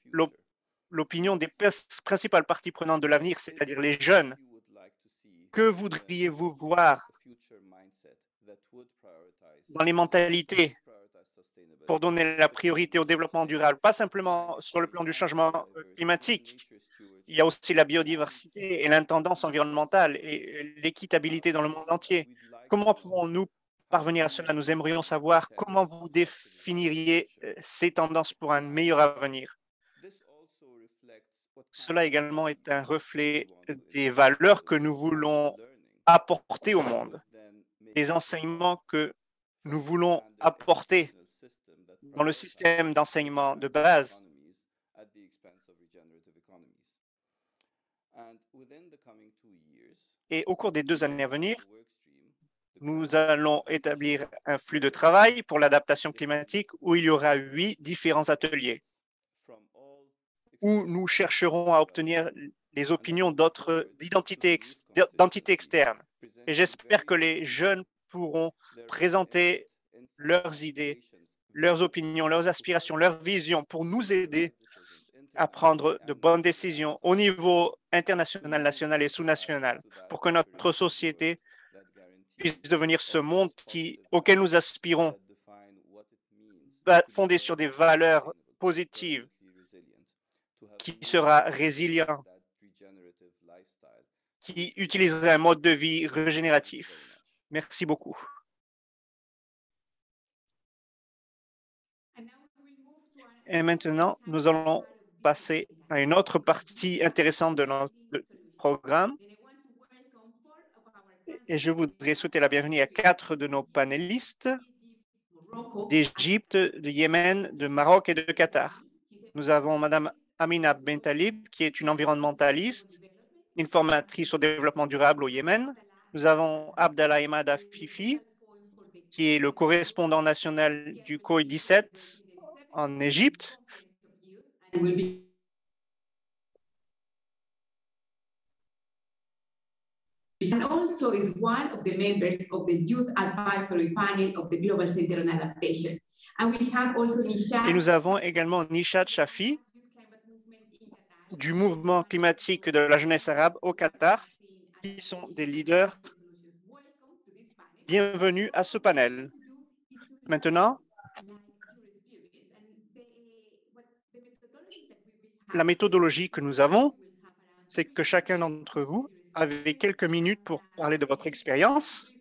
l'opinion des principales parties prenantes de l'avenir, c'est-à-dire les jeunes. Que voudriez-vous voir dans les mentalités pour donner la priorité au développement durable, pas simplement sur le plan du changement climatique? Il y a aussi la biodiversité et l'intendance environnementale et l'équitabilité dans le monde entier. Comment pouvons-nous parvenir à cela? Nous aimerions savoir comment vous définiriez ces tendances pour un meilleur avenir. Cela également est un reflet des valeurs que nous voulons apporter au monde, des enseignements que nous voulons apporter dans le système d'enseignement de base. Et au cours des 2 années à venir, nous allons établir un flux de travail pour l'adaptation climatique où il y aura 8 différents ateliers où nous chercherons à obtenir les opinions d'entités externes. Et j'espère que les jeunes pourront présenter leurs idées, leurs opinions, leurs aspirations, leurs visions pour nous aider à prendre de bonnes décisions au niveau international, national et sous-national pour que notre société puisse devenir ce monde auquel nous aspirons, fondé sur des valeurs positives, qui sera résilient, qui utiliserait un mode de vie régénératif. Merci beaucoup. Et maintenant, nous allons passer à une autre partie intéressante de notre programme. Et je voudrais souhaiter la bienvenue à 4 de nos panélistes d'Égypte, de Yémen, de Maroc et de Qatar. Nous avons Madame Amina Bentalib, qui est une environnementaliste, une formatrice au développement durable au Yémen. Nous avons Abdallah Emad Afifi, qui est le correspondant national du COI 17 en Égypte. And also is one of the members of the Youth Advisory Panel of the Global Center on Adaptation. And we have also Nishat. Et nous avons également Nishat Shafi du mouvement climatique de la jeunesse arabe au Qatar, qui sont des leaders. Bienvenue à ce panel. Maintenant, la méthodologie que nous avons, c'est que chacun d'entre vous avait quelques minutes pour parler de votre expérience.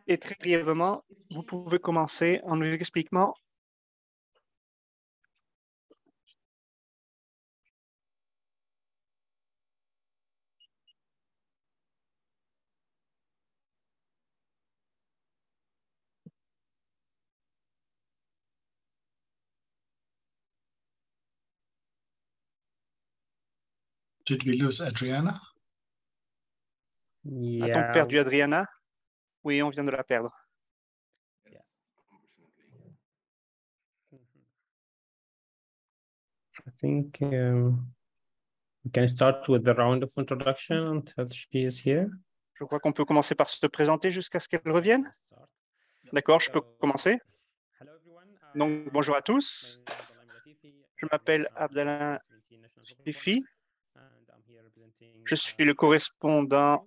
Et très brièvement, vous pouvez commencer en nous expliquant Did we lose Adriana? A-t-on perdu Adriana? Oui, on vient de la perdre. I think we can start with the round of introduction until she is here. Je crois qu'on peut commencer par se présenter jusqu'à ce qu'elle revienne. D'accord, je peux commencer. Donc, bonjour à tous. Je m'appelle Abdallah Latifi. Je suis le correspondant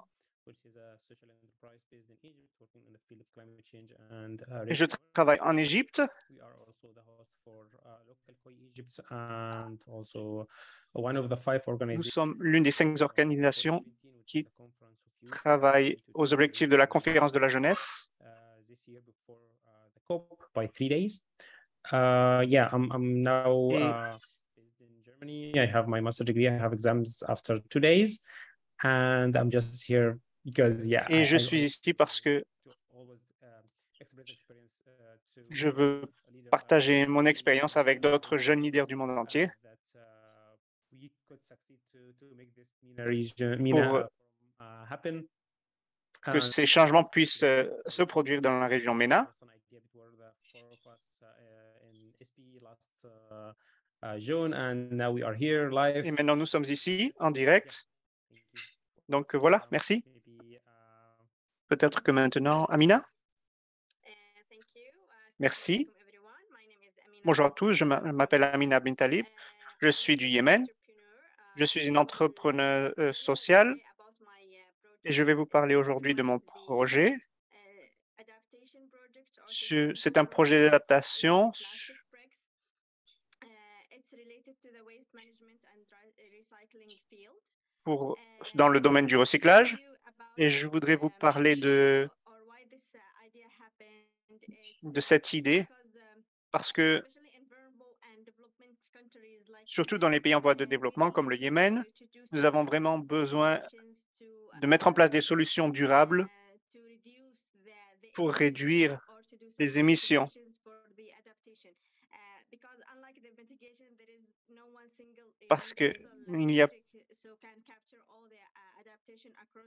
et je travaille en Égypte. Nous sommes l'une des 5 organisations qui travaillent aux objectifs de la conférence de la jeunesse. By 3 days. Yeah, I'm now based in Germany. I have my master's degree. I have exams after 2 days, and I'm just here because Et je suis ici parce que je veux partager mon expérience avec d'autres jeunes leaders du monde entier pour que ces changements puissent se produire dans la région MENA. Et maintenant, nous sommes ici en direct. Donc voilà, merci. Peut-être que maintenant, Amina. Merci. Bonjour à tous, je m'appelle Amina Bintalib. Je suis du Yémen. Je suis une entrepreneuse sociale et je vais vous parler aujourd'hui de mon projet. C'est un projet d'adaptation dans le domaine du recyclage et je voudrais vous parler de cette idée parce que surtout dans les pays en voie de développement comme le Yémen, nous avons vraiment besoin de mettre en place des solutions durables pour réduire les émissions. Parce que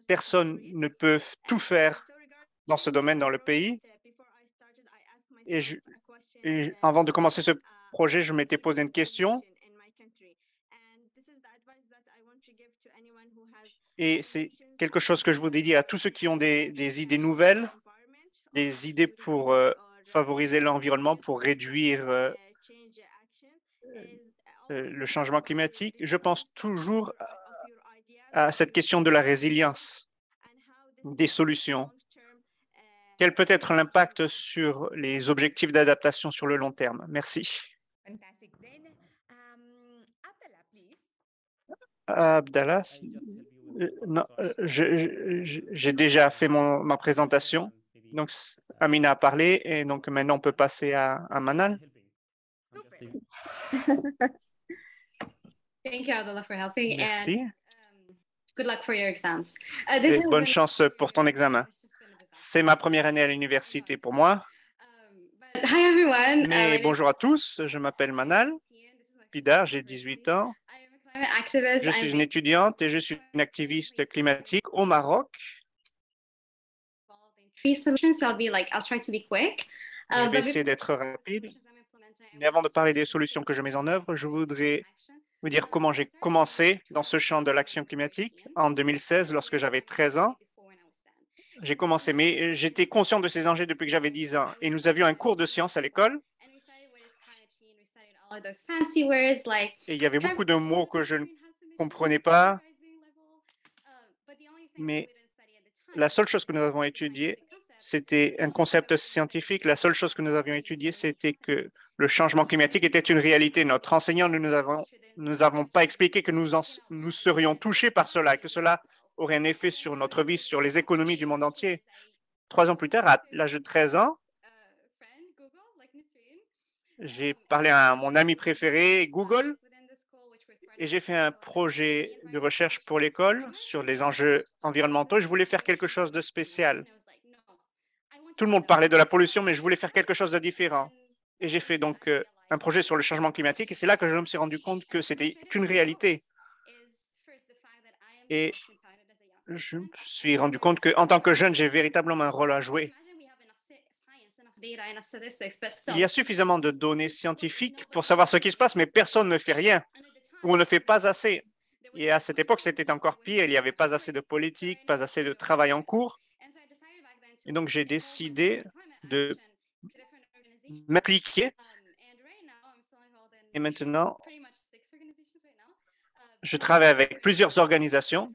personne ne peut tout faire dans ce domaine dans le pays. Et avant de commencer ce projet, je m'étais posé une question. Et c'est quelque chose que je voudrais dire à tous ceux qui ont des idées nouvelles, des idées pour favoriser l'environnement, pour réduire le changement climatique. Je pense toujours à cette question de la résilience, des solutions. Quel peut être l'impact sur les objectifs d'adaptation sur le long terme? Merci. Abdallah, non, j'ai déjà fait ma présentation. Donc, Amina a parlé et donc maintenant on peut passer à Manal. Thank you, Abdallah, for helping. Merci. And good luck for your exams. Et bonne chance pour ton examen. C'est ma première année à l'université pour moi. Hi everyone. Mais bonjour à tous, je m'appelle Manal Pidar, j'ai 18 ans. Je suis une étudiante et je suis une activiste climatique au Maroc. Je vais essayer d'être rapide. Mais avant de parler des solutions que je mets en œuvre, je voudrais vous dire comment j'ai commencé dans ce champ de l'action climatique en 2016 lorsque j'avais 13 ans. j'ai commencé, mais j'étais conscient de ces enjeux depuis que j'avais 10 ans. Et nous avions un cours de sciences à l'école. Et il y avait beaucoup de mots que je ne comprenais pas. Mais la seule chose que nous avons étudiée, c'était un concept scientifique. La seule chose que nous avions étudiée, c'était que le changement climatique était une réalité. Notre enseignant ne nous avons pas expliqué que nous serions touchés par cela, que cela aurait un effet sur notre vie, sur les économies du monde entier. 3 ans plus tard, à l'âge de 13 ans, j'ai parlé à mon ami préféré, Google, et j'ai fait un projet de recherche pour l'école sur les enjeux environnementaux. Je voulais faire quelque chose de spécial. Tout le monde parlait de la pollution, mais je voulais faire quelque chose de différent. Et j'ai fait donc un projet sur le changement climatique, et c'est là que je me suis rendu compte que c'était qu'une réalité. Et je me suis rendu compte qu'en tant que jeune, j'ai véritablement un rôle à jouer. Il y a suffisamment de données scientifiques pour savoir ce qui se passe, mais personne ne fait rien ou on ne fait pas assez. Et à cette époque, c'était encore pire. Il n'y avait pas assez de politique, pas assez de travail en cours. Et donc, j'ai décidé de m'appliquer. Et maintenant, je travaille avec plusieurs organisations.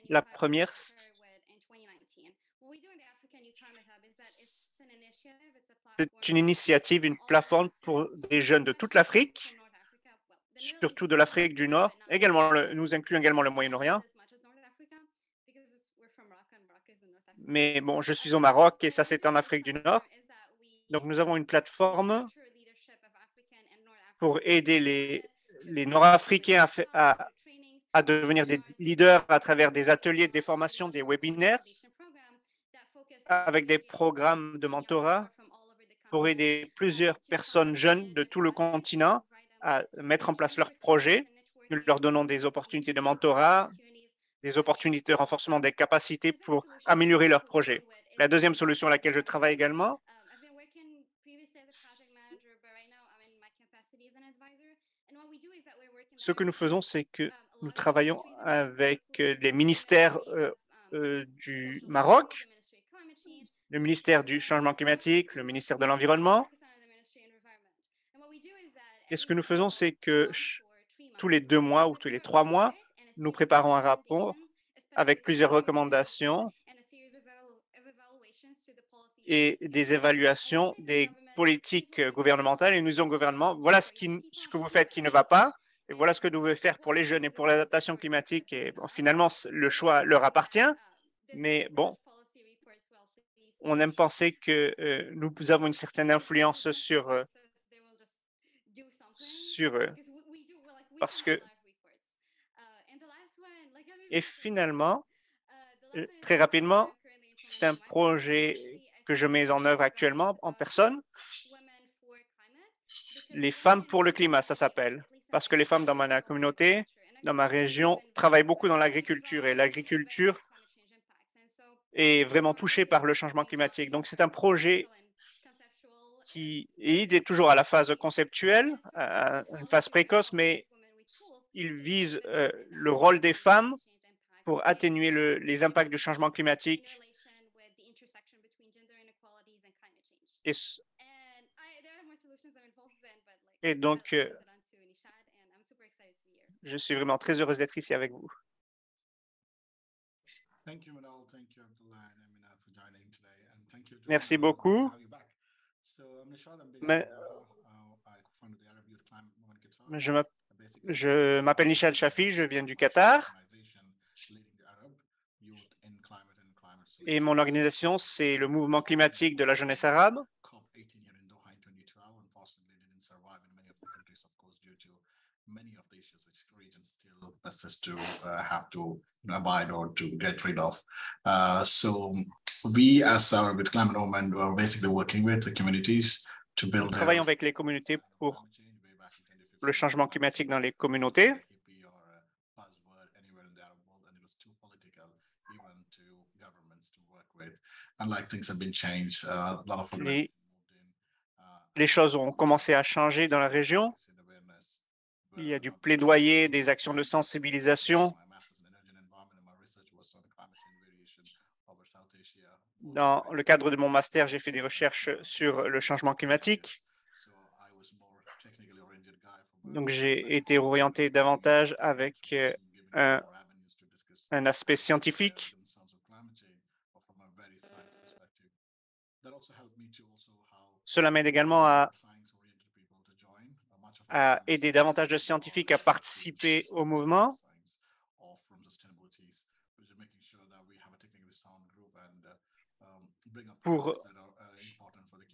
La première, c'est une initiative, une plateforme pour des jeunes de toute l'Afrique, surtout de l'Afrique du Nord. Nous incluons également le Moyen-Orient. Mais bon, je suis au Maroc et ça, c'est en Afrique du Nord. Donc, nous avons une plateforme pour aider les Nord-Africains à devenir des leaders à travers des ateliers, des formations, des webinaires, avec des programmes de mentorat pour aider plusieurs personnes jeunes de tout le continent à mettre en place leurs projets. Nous leur donnons des opportunités de mentorat, des opportunités de renforcement des capacités pour améliorer leurs projets. La deuxième solution à laquelle je travaille également, ce que nous faisons, c'est que nous travaillons avec les ministères du Maroc, le ministère du changement climatique, le ministère de l'Environnement. Et ce que nous faisons, c'est que tous les 2 mois ou tous les 3 mois, nous préparons un rapport avec plusieurs recommandations et des évaluations des politiques gouvernementales. Et nous disons au gouvernement, voilà ce que vous faites qui ne va pas, et voilà ce que nous devons faire pour les jeunes et pour l'adaptation climatique. Et bon, finalement, le choix leur appartient, mais bon, on aime penser que nous avons une certaine influence sur parce que, et finalement, très rapidement, c'est un projet que je mets en œuvre actuellement en personne. Les femmes pour le climat, ça s'appelle, parce que les femmes dans ma communauté, dans ma région, travaillent beaucoup dans l'agriculture et l'agriculture est vraiment touchée par le changement climatique. Donc, c'est un projet qui est toujours à la phase conceptuelle, à une phase précoce, mais il vise le rôle des femmes pour atténuer les impacts du changement climatique. Et donc, je suis vraiment très heureuse d'être ici avec vous. Merci beaucoup. Je m'appelle Nishad Shafi, je viens du Qatar. Et mon organisation, c'est le mouvement climatique de la jeunesse arabe. Nous travaillons avec les communautés pour le changement climatique dans les communautés. Les choses ont commencé à changer dans la région. Il y a du plaidoyer, des actions de sensibilisation. Dans le cadre de mon master, j'ai fait des recherches sur le changement climatique. Donc, j'ai été orienté davantage avec un aspect scientifique. Cela m'aide également à aider davantage de scientifiques à participer au mouvement.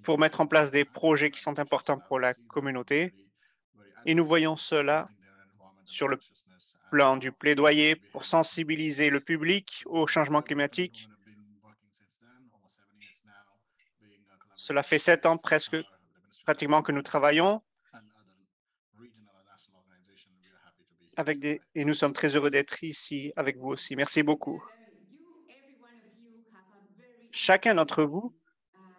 Pour mettre en place des projets qui sont importants pour la communauté. Et nous voyons cela sur le plan du plaidoyer pour sensibiliser le public au changement climatique. Cela fait 7 ans pratiquement que nous travaillons et nous sommes très heureux d'être ici avec vous aussi. Merci beaucoup. Chacun d'entre vous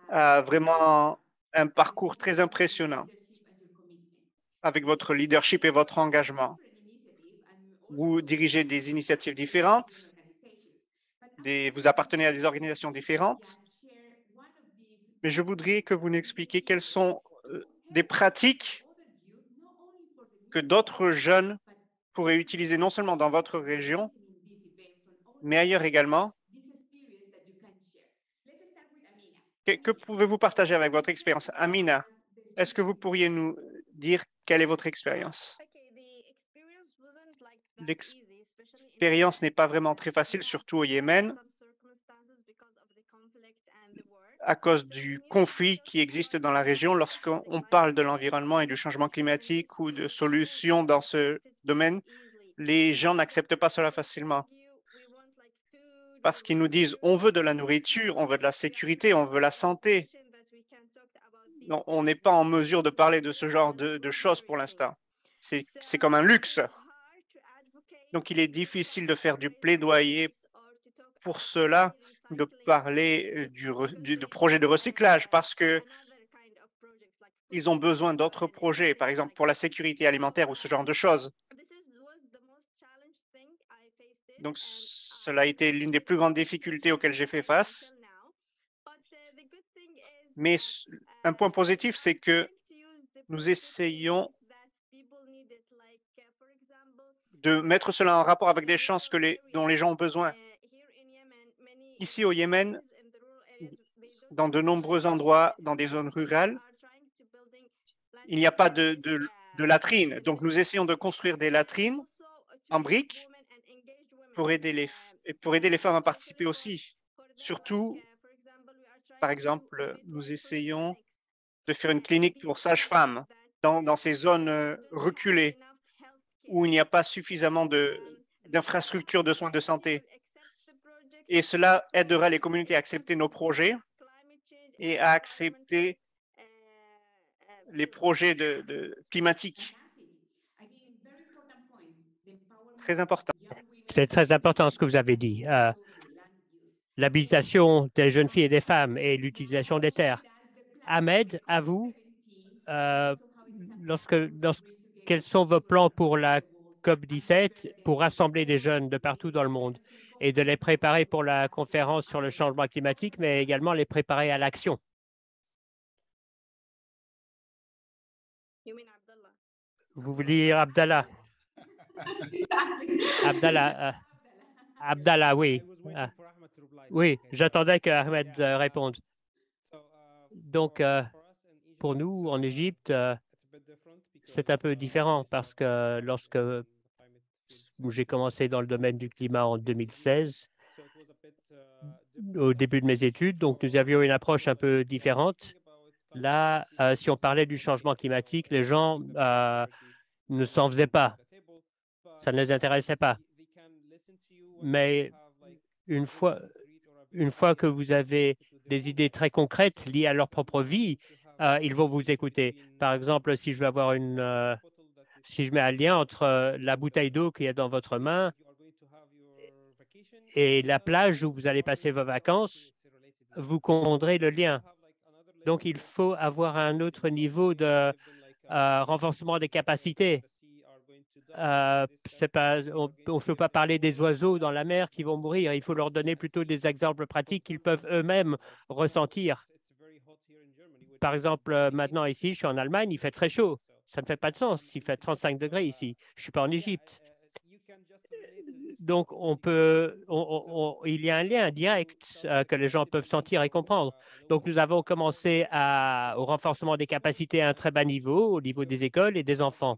a vraiment un parcours très impressionnant avec votre leadership et votre engagement. Vous dirigez des initiatives différentes, vous appartenez à des organisations différentes, mais je voudrais que vous nous expliquiez quelles sont des pratiques que d'autres jeunes pourraient utiliser non seulement dans votre région, mais ailleurs également. Que pouvez-vous partager avec votre expérience? Amina, est-ce que vous pourriez nous dire quelle est votre expérience? L'expérience n'est pas vraiment très facile, surtout au Yémen, à cause du conflit qui existe dans la région. Lorsqu'on parle de l'environnement et du changement climatique ou de solutions dans ce domaine, les gens n'acceptent pas cela facilement parce qu'ils nous disent on veut de la nourriture, on veut de la sécurité, on veut la santé. Non, on n'est pas en mesure de parler de ce genre de choses pour l'instant. C'est comme un luxe. Donc, il est difficile de faire du plaidoyer pour cela, de parler de projets de recyclage parce que ils ont besoin d'autres projets, par exemple pour la sécurité alimentaire ou ce genre de choses. Donc, cela a été l'une des plus grandes difficultés auxquelles j'ai fait face. Mais un point positif, c'est que nous essayons de mettre cela en rapport avec des chances dont les gens ont besoin. Ici au Yémen, dans de nombreux endroits, dans des zones rurales, il n'y a pas de latrines. Donc, nous essayons de construire des latrines en briques pour aider les femmes à participer aussi. Surtout, par exemple, nous essayons de faire une clinique pour sages-femmes dans ces zones reculées où il n'y a pas suffisamment d'infrastructures de soins de santé. Et cela aidera les communautés à accepter nos projets et à accepter les projets climatiques. Très important. C'est très important ce que vous avez dit. L'habilitation des jeunes filles et des femmes et l'utilisation des terres. Ahmed, à vous, quels sont vos plans pour la COP17 pour rassembler des jeunes de partout dans le monde et de les préparer pour la conférence sur le changement climatique, mais également les préparer à l'action? Vous voulez dire Abdallah? Abdallah, oui. Oui, j'attendais que Ahmed réponde. Donc, pour nous, en Égypte, c'est un peu différent parce que lorsque j'ai commencé dans le domaine du climat en 2016, au début de mes études, donc nous avions une approche un peu différente. Là, si on parlait du changement climatique, les gens ne s'en faisaient pas. Ça ne les intéressait pas. Mais une fois que vous avez des idées très concrètes liées à leur propre vie, ils vont vous écouter. Par exemple, si je veux avoir si je mets un lien entre la bouteille d'eau qu'il y a dans votre main et la plage où vous allez passer vos vacances, vous comprendrez le lien. Donc, il faut avoir un autre niveau de renforcement des capacités. on ne peut pas parler des oiseaux dans la mer qui vont mourir. Il faut leur donner plutôt des exemples pratiques qu'ils peuvent eux-mêmes ressentir. Par exemple, maintenant ici, je suis en Allemagne, il fait très chaud. Ça ne fait pas de sens. Il fait 35 degrés ici. Je ne suis pas en Égypte. Donc, il y a un lien direct que les gens peuvent sentir et comprendre. Donc, nous avons commencé au renforcement des capacités à un très bas niveau, au niveau des écoles et des enfants,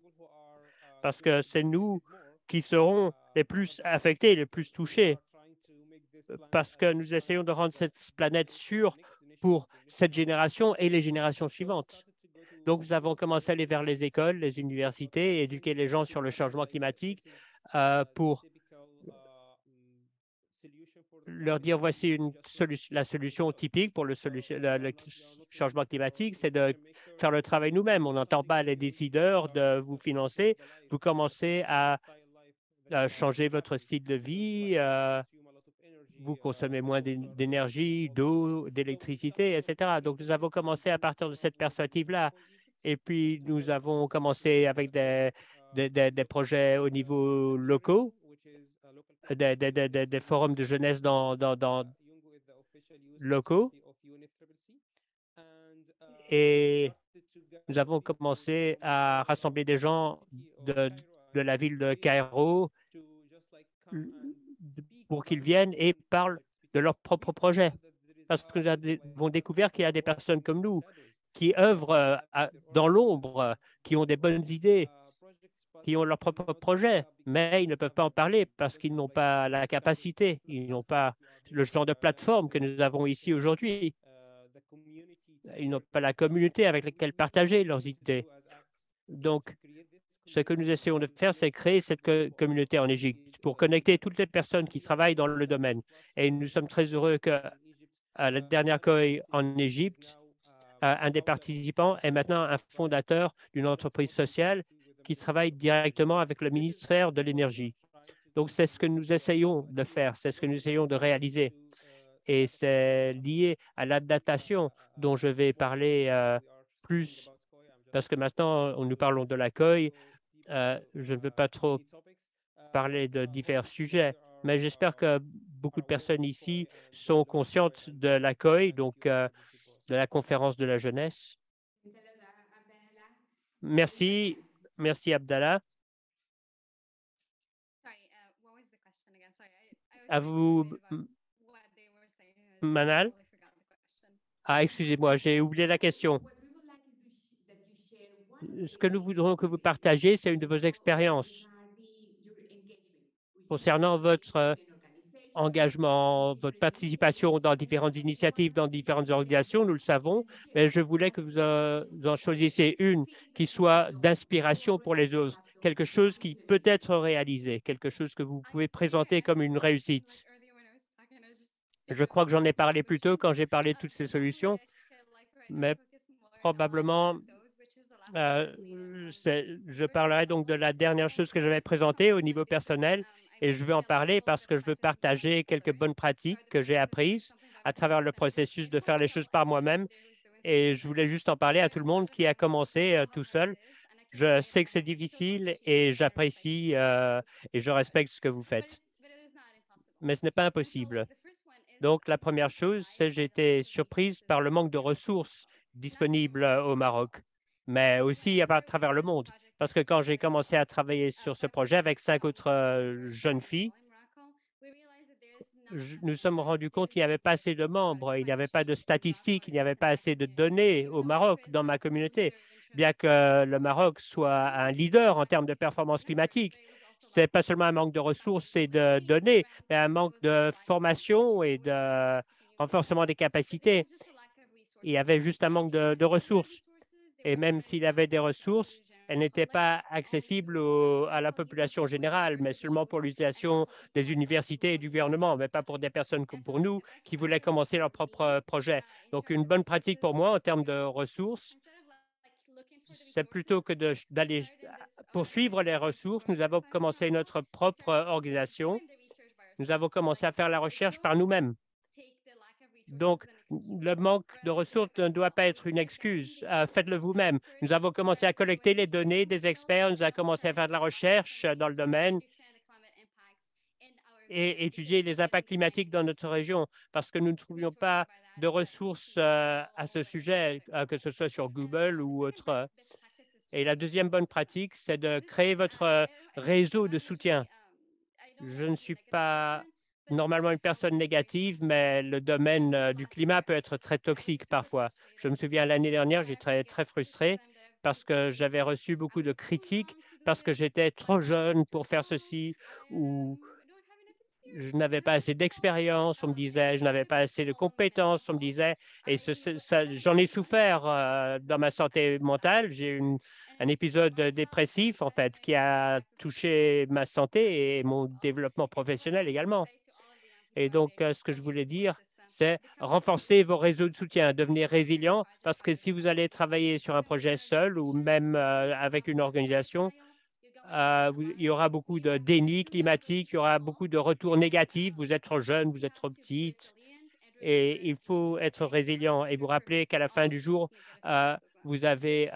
parce que c'est nous qui serons les plus affectés, les plus touchés, parce que nous essayons de rendre cette planète sûre pour cette génération et les générations suivantes. Donc, nous avons commencé à aller vers les écoles, les universités, éduquer les gens sur le changement climatique pour leur dire voici la solution typique pour le changement climatique, c'est de faire le travail nous-mêmes. On n'entend pas les décideurs de vous financer. Vous commencez à changer votre style de vie, vous consommez moins d'énergie, d'eau, d'électricité, etc. Donc, nous avons commencé à partir de cette perspective-là. Et puis, nous avons commencé avec des projets au niveau locaux, des forums de jeunesse locaux. Et nous avons commencé à rassembler des gens de la ville de Cairo pour qu'ils viennent et parlent de leurs propres projets. Parce que nous avons découvert qu'il y a des personnes comme nous qui œuvrent dans l'ombre, qui ont des bonnes idées, qui ont leurs propres projets, mais ils ne peuvent pas en parler parce qu'ils n'ont pas la capacité, ils n'ont pas le genre de plateforme que nous avons ici aujourd'hui. Ils n'ont pas la communauté avec laquelle partager leurs idées. Donc, ce que nous essayons de faire, c'est créer cette communauté en Égypte pour connecter toutes les personnes qui travaillent dans le domaine. Et nous sommes très heureux qu'à la dernière COI en Égypte, un des participants est maintenant un fondateur d'une entreprise sociale qui travaille directement avec le ministère de l'Énergie. Donc, c'est ce que nous essayons de faire, c'est ce que nous essayons de réaliser. Et c'est lié à l'adaptation dont je vais parler plus, parce que maintenant, nous parlons de la COI. Je ne veux pas trop parler de divers sujets, mais j'espère que beaucoup de personnes ici sont conscientes de la COI, donc de la conférence de la jeunesse. Merci, merci Abdallah. À vous, Manal. Ah, excusez-moi, j'ai oublié la question. Ce que nous voudrons que vous partagiez, c'est une de vos expériences concernant votre engagement, votre participation dans différentes initiatives, dans différentes organisations, nous le savons, mais je voulais que vous en choisissiez une qui soit d'inspiration pour les autres, quelque chose qui peut être réalisé, quelque chose que vous pouvez présenter comme une réussite. Je crois que j'en ai parlé plus tôt quand j'ai parlé de toutes ces solutions, mais probablement, je parlerai donc de la dernière chose que j'avais présentée au niveau personnel, et je veux en parler parce que je veux partager quelques bonnes pratiques que j'ai apprises à travers le processus de faire les choses par moi-même. Et je voulais juste en parler à tout le monde qui a commencé tout seul. Je sais que c'est difficile et j'apprécie et je respecte ce que vous faites. Mais ce n'est pas impossible. Donc, la première chose, c'est que j'ai été surprise par le manque de ressources disponibles au Maroc, mais aussi à travers le monde. Parce que quand j'ai commencé à travailler sur ce projet avec 5 autres jeunes filles, nous sommes rendus compte qu'il n'y avait pas assez de membres, il n'y avait pas de statistiques, il n'y avait pas assez de données au Maroc, dans ma communauté. Bien que le Maroc soit un leader en termes de performance climatique, ce n'est pas seulement un manque de ressources et de données, mais un manque de formation et de renforcement des capacités. Il y avait juste un manque de ressources. Et même s'il y avait des ressources, elles n'étaient pas accessibles à la population générale, mais seulement pour l'utilisation des universités et du gouvernement, mais pas pour des personnes comme pour nous qui voulaient commencer leur propre projet. Donc, une bonne pratique pour moi en termes de ressources, c'est plutôt que d'aller poursuivre les ressources, nous avons commencé notre propre organisation. Nous avons commencé à faire la recherche par nous-mêmes. Donc, Le manque de ressources ne doit pas être une excuse. Faites-le vous-même. Nous avons commencé à collecter les données des experts, nous avons commencé à faire de la recherche dans le domaine et étudier les impacts climatiques dans notre région parce que nous ne trouvions pas de ressources à ce sujet, que ce soit sur Google ou autre. Et la deuxième bonne pratique, c'est de créer votre réseau de soutien. Je ne suis pas normalement une personne négative, mais le domaine du climat peut être très toxique parfois. Je me souviens l'année dernière, j'étais très frustré parce que j'avais reçu beaucoup de critiques parce que j'étais trop jeune pour faire ceci ou je n'avais pas assez d'expérience, on me disait, je n'avais pas assez de compétences, on me disait, et j'en ai souffert dans ma santé mentale. J'ai eu un épisode dépressif, en fait, qui a touché ma santé et mon développement professionnel également. Et donc, ce que je voulais dire, c'est renforcer vos réseaux de soutien, devenez résilient, parce que si vous allez travailler sur un projet seul ou même avec une organisation, il y aura beaucoup de déni climatique, il y aura beaucoup de retours négatifs. Vous êtes trop jeune, vous êtes trop petite. Et il faut être résilient et vous rappeler qu'à la fin du jour, vous avez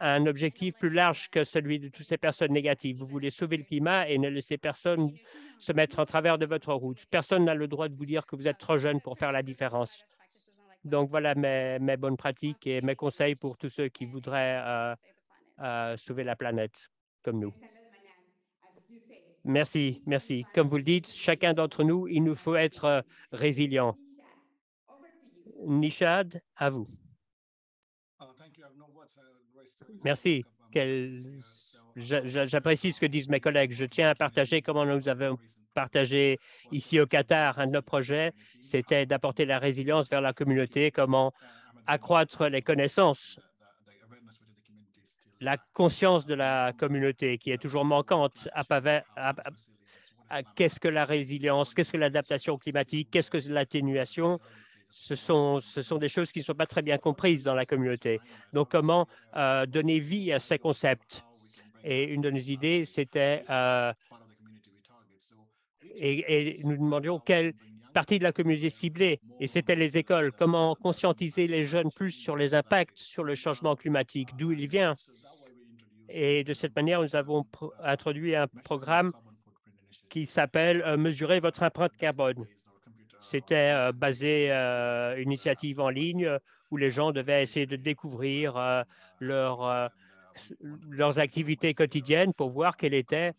un objectif plus large que celui de toutes ces personnes négatives. Vous voulez sauver le climat et ne laissez personne se mettre en travers de votre route. Personne n'a le droit de vous dire que vous êtes trop jeune pour faire la différence. Donc, voilà mes bonnes pratiques et mes conseils pour tous ceux qui voudraient sauver la planète comme nous. Merci, merci. Comme vous le dites, chacun d'entre nous, il nous faut être résilient. Nishad, à vous. Merci. J'apprécie ce que disent mes collègues. Je tiens à partager comment nous avons partagé ici au Qatar un de nos projets. C'était d'apporter la résilience vers la communauté, comment accroître les connaissances, la conscience de la communauté qui est toujours manquante qu'est-ce que la résilience, qu'est-ce que l'adaptation climatique, qu'est-ce que l'atténuation. Ce sont des choses qui ne sont pas très bien comprises dans la communauté. Donc, comment donner vie à ces concepts? Et une de nos idées, c'était, et nous demandions quelle partie de la communauté ciblée, et c'était les écoles. Comment conscientiser les jeunes plus sur les impacts sur le changement climatique, d'où il vient. Et de cette manière, nous avons introduit un programme qui s'appelle « Mesurer votre empreinte carbone ». C'était basé une initiative en ligne où les gens devaient essayer de découvrir leurs activités quotidiennes pour voir quelle était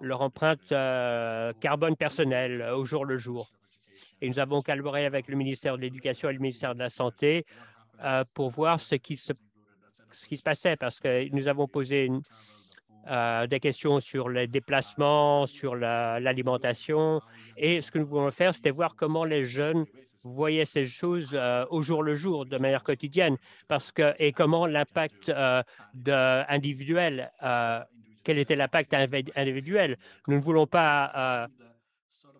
leur empreinte carbone personnelle au jour le jour. Et nous avons collaboré avec le ministère de l'Éducation et le ministère de la Santé pour voir ce qui se passait, parce que nous avons posé des questions sur les déplacements, sur l'alimentation. Et ce que nous voulons faire, c'était voir comment les jeunes voyaient ces choses au jour le jour, de manière quotidienne, et comment l'impact individuel, quel était l'impact individuel. Nous ne voulons pas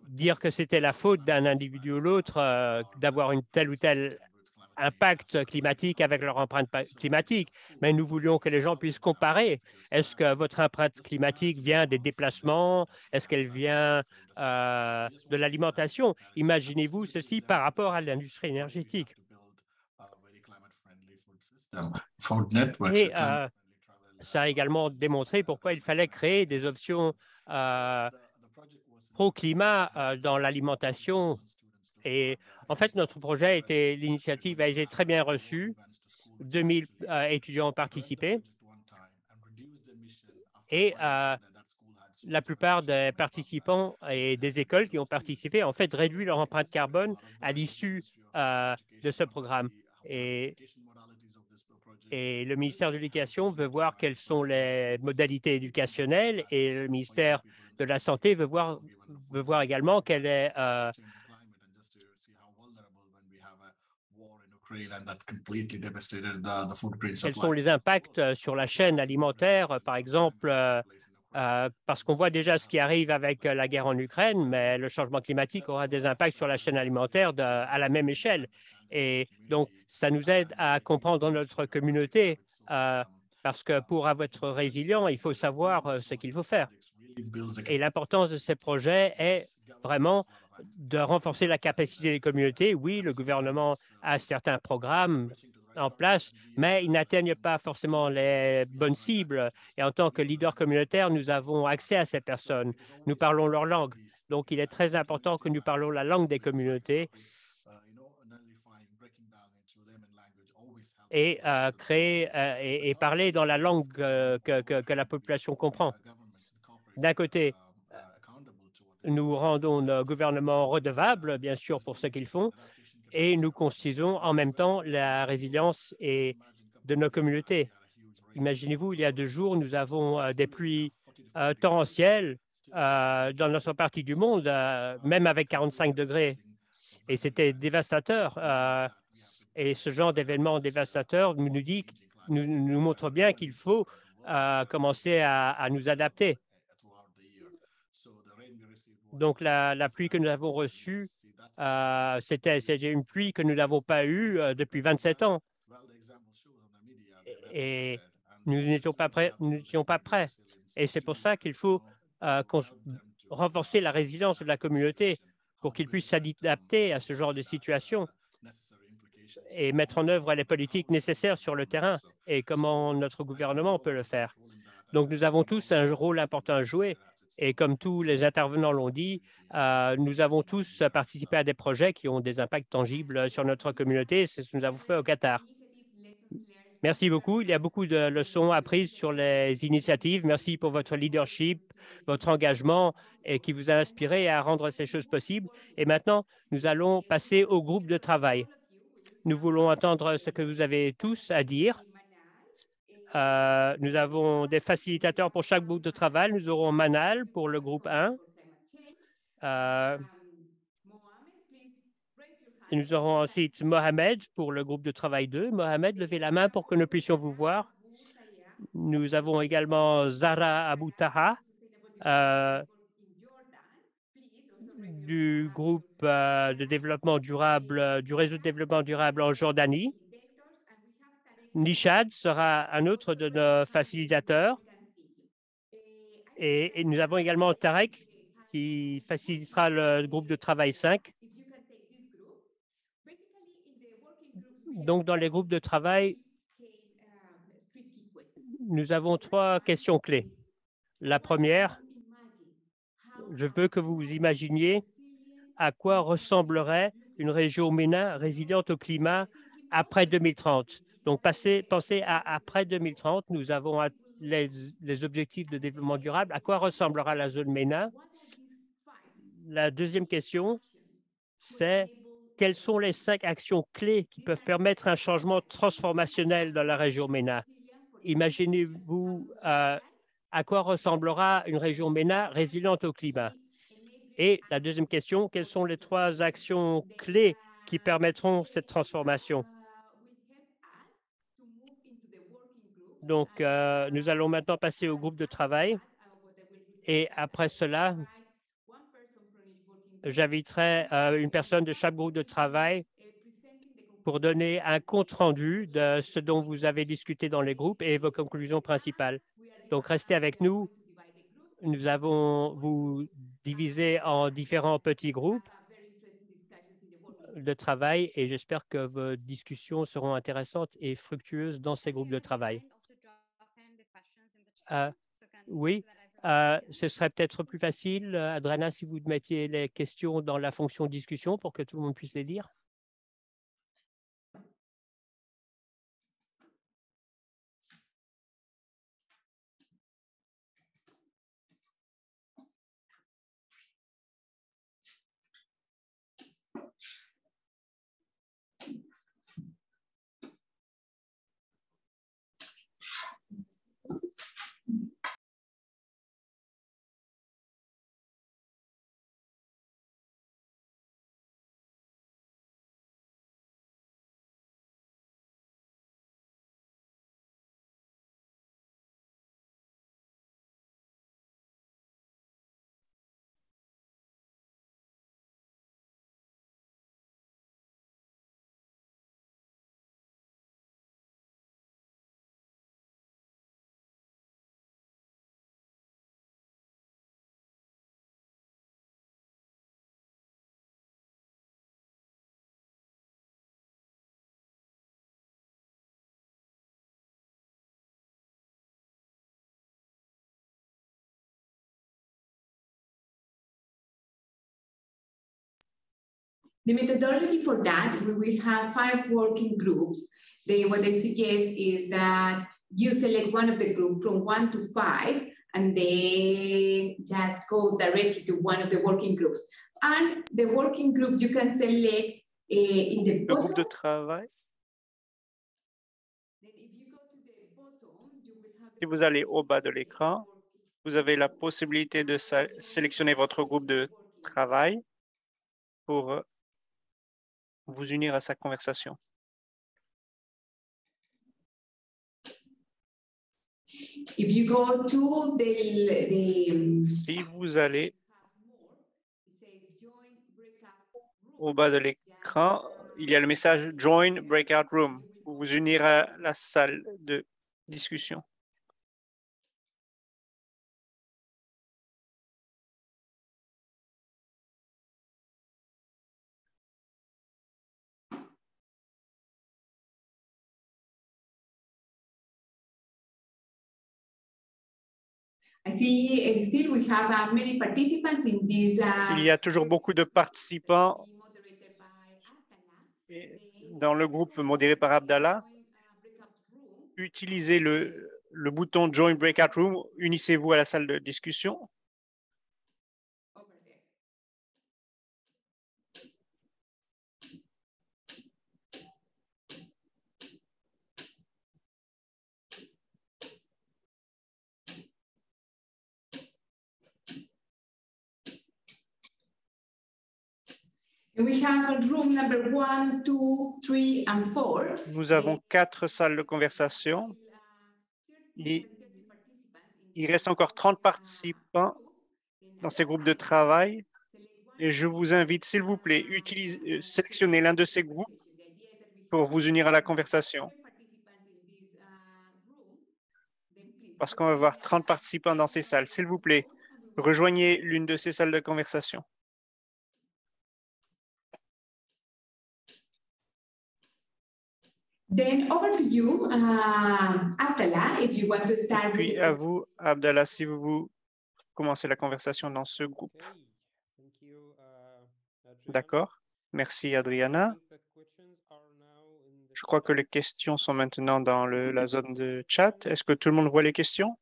dire que c'était la faute d'un individu ou l'autre d'avoir une telle ou telle impact climatique avec leur empreinte climatique, mais nous voulions que les gens puissent comparer. Est-ce que votre empreinte climatique vient des déplacements? Est-ce qu'elle vient de l'alimentation? Imaginez-vous ceci par rapport à l'industrie énergétique. Et ça a également démontré pourquoi il fallait créer des options pro-climat dans l'alimentation. Et en fait, notre projet l'initiative a été très bien reçue. 2000 étudiants ont participé. Et la plupart des participants et des écoles qui ont participé ont en fait réduit leur empreinte carbone à l'issue de ce programme. Et le ministère de l'Éducation veut voir quelles sont les modalités éducationnelles et le ministère de la Santé veut voir également quelle est quels sont les impacts sur la chaîne alimentaire, par exemple, parce qu'on voit déjà ce qui arrive avec la guerre en Ukraine, mais le changement climatique aura des impacts sur la chaîne alimentaire à la même échelle. Et donc, ça nous aide à comprendre notre communauté, parce que pour être résilient, il faut savoir ce qu'il faut faire. Et l'importance de ces projets est vraiment de renforcer la capacité des communautés. Oui, le gouvernement a certains programmes en place, mais ils n'atteignent pas forcément les bonnes cibles. Et en tant que leader communautaire, nous avons accès à ces personnes. Nous parlons leur langue. Donc, il est très important que nous parlons la langue des communautés et créer et parler dans la langue que la population comprend. D'un côté, nous rendons nos gouvernements redevables, bien sûr, pour ce qu'ils font, et nous construisons en même temps la résilience de nos communautés. Imaginez-vous, il y a 2 jours, nous avons des pluies torrentielles dans notre partie du monde, même avec 45 degrés. Et c'était dévastateur. Et ce genre d'événement dévastateur nous montre bien qu'il faut commencer à nous adapter. Donc, la pluie que nous avons reçue, c'était une pluie que nous n'avons pas eue depuis 27 ans. Et nous n'étions pas prêts. Et c'est pour ça qu'il faut renforcer la résilience de la communauté pour qu'ils puissent s'adapter à ce genre de situation et mettre en œuvre les politiques nécessaires sur le terrain et comment notre gouvernement peut le faire. Donc, nous avons tous un rôle important à jouer. Et comme tous les intervenants l'ont dit, nous avons tous participé à des projets qui ont des impacts tangibles sur notre communauté. C'est ce que nous avons fait au Qatar. Merci beaucoup. Il y a beaucoup de leçons apprises sur les initiatives. Merci pour votre leadership, votre engagement et qui vous a inspiré à rendre ces choses possibles. Et maintenant, nous allons passer au groupe de travail. Nous voulons entendre ce que vous avez tous à dire. Nous avons des facilitateurs pour chaque groupe de travail. Nous aurons Manal pour le groupe 1. Et nous aurons ensuite Mohamed pour le groupe de travail 2. Mohamed, levez la main pour que nous puissions vous voir. Nous avons également Zara Aboutaha du groupe de développement durable, du réseau de développement durable en Jordanie. Nishad sera un autre de nos facilitateurs. Et nous avons également Tarek qui facilitera le groupe de travail 5. Donc, dans les groupes de travail, nous avons 3 questions clés. La première, je veux que vous imaginiez à quoi ressemblerait une région MENA résiliente au climat après 2030. Donc, pensez à après 2030, nous avons les objectifs de développement durable. À quoi ressemblera la zone MENA? La deuxième question, c'est quelles sont les 5 actions clés qui peuvent permettre un changement transformationnel dans la région MENA? Imaginez-vous à quoi ressemblera une région MENA résiliente au climat? Et la deuxième question, quelles sont les 3 actions clés qui permettront cette transformation? Donc, nous allons maintenant passer au groupe de travail. Et après cela, j'inviterai une personne de chaque groupe de travail pour donner un compte-rendu de ce dont vous avez discuté dans les groupes et vos conclusions principales. Donc, restez avec nous. Nous avons vous divisé en différents petits groupes de travail et j'espère que vos discussions seront intéressantes et fructueuses dans ces groupes de travail. Oui, ce serait peut-être plus facile, Adriana, si vous mettiez les questions dans la fonction discussion pour que tout le monde puisse les lire. The methodology for that, we will have 5 working groups. What they suggest is that you select one of the group from 1 to 5, and then just go directly to one of the working groups. And the working group you can select in the Le groupe de bottom. travail. Then if you go to the bottom, you will have Si vous allez au bas de l'écran, vous avez la possibilité de sélectionner votre groupe de travail pour vous unir à sa conversation. If you go to the Si vous allez au bas de l'écran, il y a le message Join Breakout Room pour vous unir à la salle de discussion. I see still we have many participants in this. Il y a toujours beaucoup de participants dans le groupe modéré par Abdallah. Utilisez le bouton Join Breakout Room, unissez-vous à la salle de discussion. We have room number 1, 2, 3, and 4. Nous avons 4 salles de conversation. Il reste encore 30 participants dans ces groupes de travail. Et je vous invite, s'il vous plaît, sélectionnez l'un de ces groupes pour vous unir à la conversation. Parce qu'on va avoir 30 participants dans ces salles. S'il vous plaît, rejoignez l'une de ces salles de conversation. Then over to you, Abdallah, if you want to start. Puis à vous, Abdallah, si vous commencez la conversation dans ce groupe. D'accord. Merci, Adriana. Je crois que les questions sont maintenant dans la zone de chat. Est-ce que tout le monde voit les questions?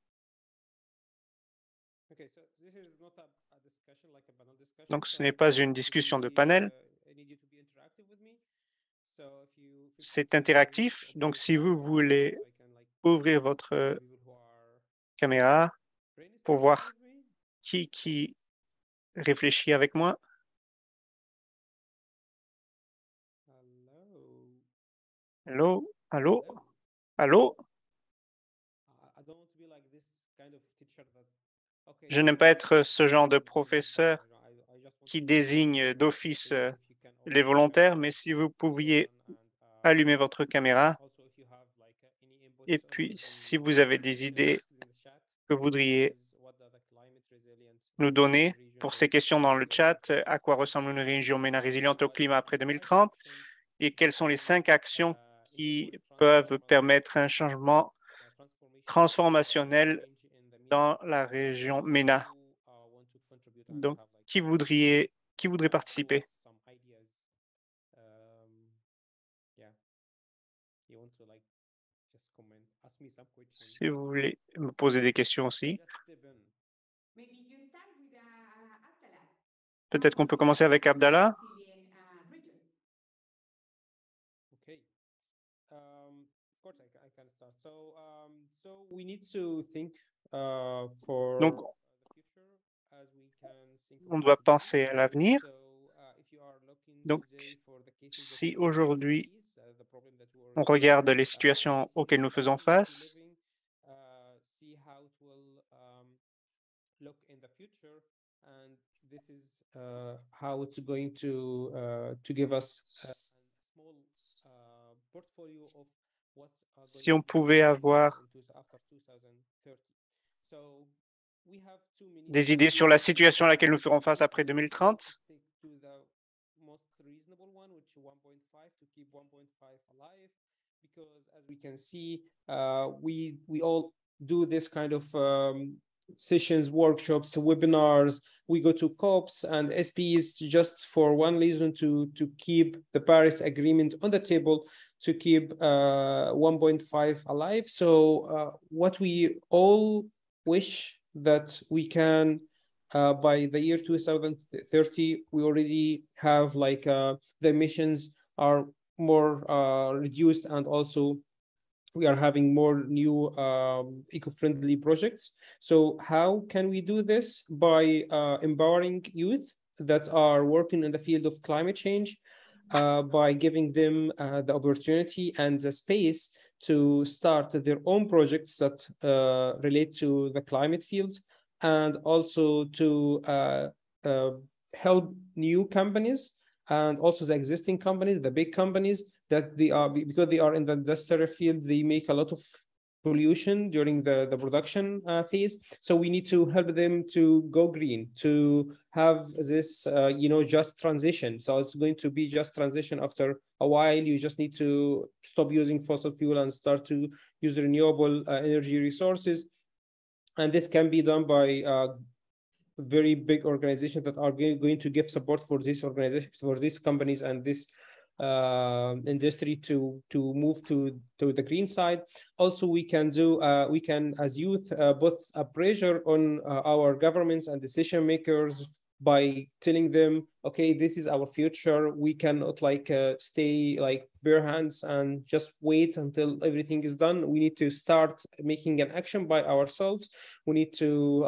Donc, ce n'est pas une discussion de panel. C'est interactif. Donc, si vous voulez ouvrir votre caméra pour voir qui réfléchit avec moi. Allô? Allô? Allô? Je n'aime pas être ce genre de professeur qui désigne d'office les volontaires, mais si vous pouviez allumer votre caméra et puis si vous avez des idées que vous voudriez nous donner pour ces questions dans le chat, à quoi ressemble une région MENA résiliente au climat après 2030 et quelles sont les 5 actions qui peuvent permettre un changement transformationnel dans la région MENA. Donc, qui voudrait participer? Si vous voulez me poser des questions aussi. Peut-être qu'on peut commencer avec Abdallah. Donc, on doit penser à l'avenir. Donc, si aujourd'hui, on regarde les situations auxquelles nous faisons face, si on pouvait avoir des idées sur la situation à laquelle nous ferons face après 2030, sessions, workshops, webinars. We go to COPs and SPs just for one reason, to keep the Paris Agreement on the table, to keep 1.5 alive. So what we all wish that we can, by the year 2030, we already have like the emissions are more reduced, and also we are having more new eco-friendly projects. So how can we do this? By empowering youth that are working in the field of climate change, by giving them the opportunity and the space to start their own projects that relate to the climate field, and also to help new companies, and also the existing companies, the big companies, that they are, because they are in the industrial field, they make a lot of pollution during the production phase. So we need to help them to go green, to have this, just transition. So it's going to be just transition. After a while, you just need to stop using fossil fuel and start to use renewable energy resources. And this can be done by very big organizations that are going to give support for these organizations, for these companies and this industry to move to the green side. Also, we can do, we can as youth put a pressure on our governments and decision makers by telling them, okay, this is our future. We cannot like stay like bare hands and just wait until everything is done. We need to start making an action by ourselves. We need to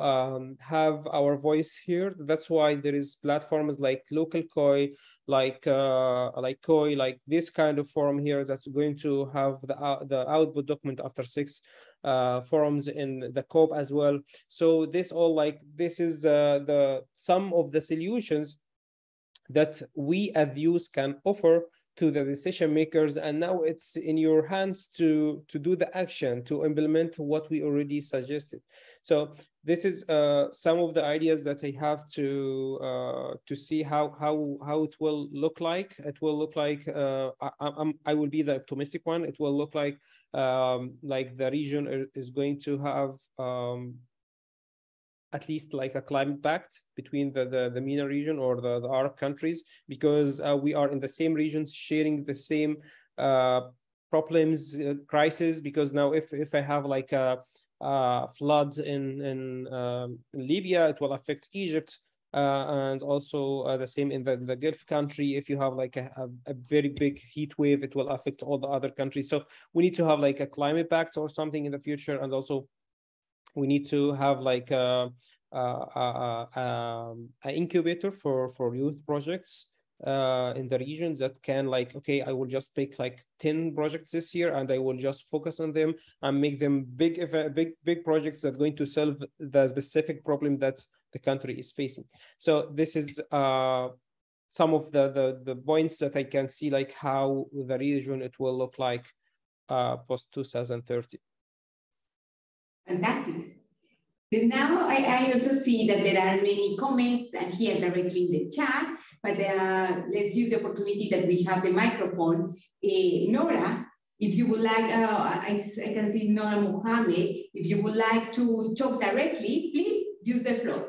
have our voice here. That's why there is platforms like Local COI, like COI, like this kind of forum here that's going to have the output document after 6 forums in the COP as well. So this all like, this is the some of the solutions that we as youth can offer to the decision makers, and now it's in your hands to do the action, to implement what we already suggested. So this is some of the ideas that I have to see how it will look like. It will look like I will be the optimistic one. It will look like the region is going to have at least like a climate pact between the MENA region or the Arab countries, because we are in the same regions, sharing the same problems, crisis. Because now if I have like a flood in Libya, it will affect Egypt, and also the same in the Gulf country. If you have like a very big heat wave, it will affect all the other countries. So we need to have like a climate pact or something in the future, and also we need to have like an incubator for youth projects in the region that can like, okay, I will just pick like 10 projects this year and I will just focus on them and make them big projects that are going to solve the specific problem that the country is facing. So this is some of the points that I can see, like how the region it will look like post 2030. Fantastic. Then now I also see that there are many comments here directly in the chat, but let's use the opportunity that we have the microphone. Nora, if you would like, I can see Nora Mohammed, if you would like to talk directly, please use the floor.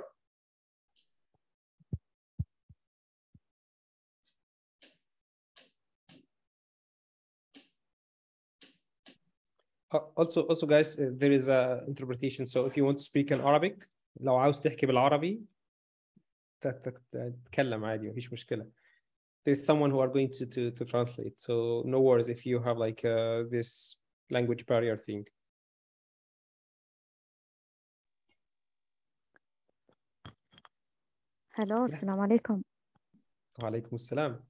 Also guys, there is a interpretation. So if you want to speak in Arabic, لو عاوز تحكي بالعربي تتكلم عادي، مفيش مشكلة. There's someone who are going to translate. So no worries if you have like this language barrier thing. Hello, Yes. السلام عليكم. وعليكم السلام.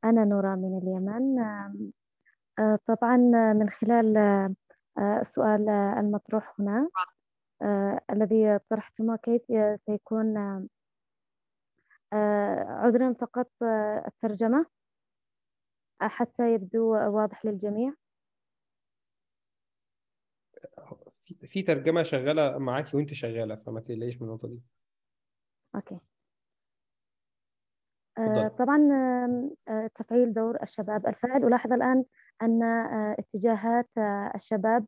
أنا نورا من اليمن. طبعا من خلال السؤال المطروح هنا الذي طرحتموه، كيف سيكون عذرا فقط الترجمة حتى يبدو واضح للجميع. في ترجمة شغالة معاكي وانت شغالة، فما تقلقيش من النقطة دي. اوكي. تفضل. طبعا تفعيل دور الشباب الفاعل. ألاحظ الآن أن اتجاهات الشباب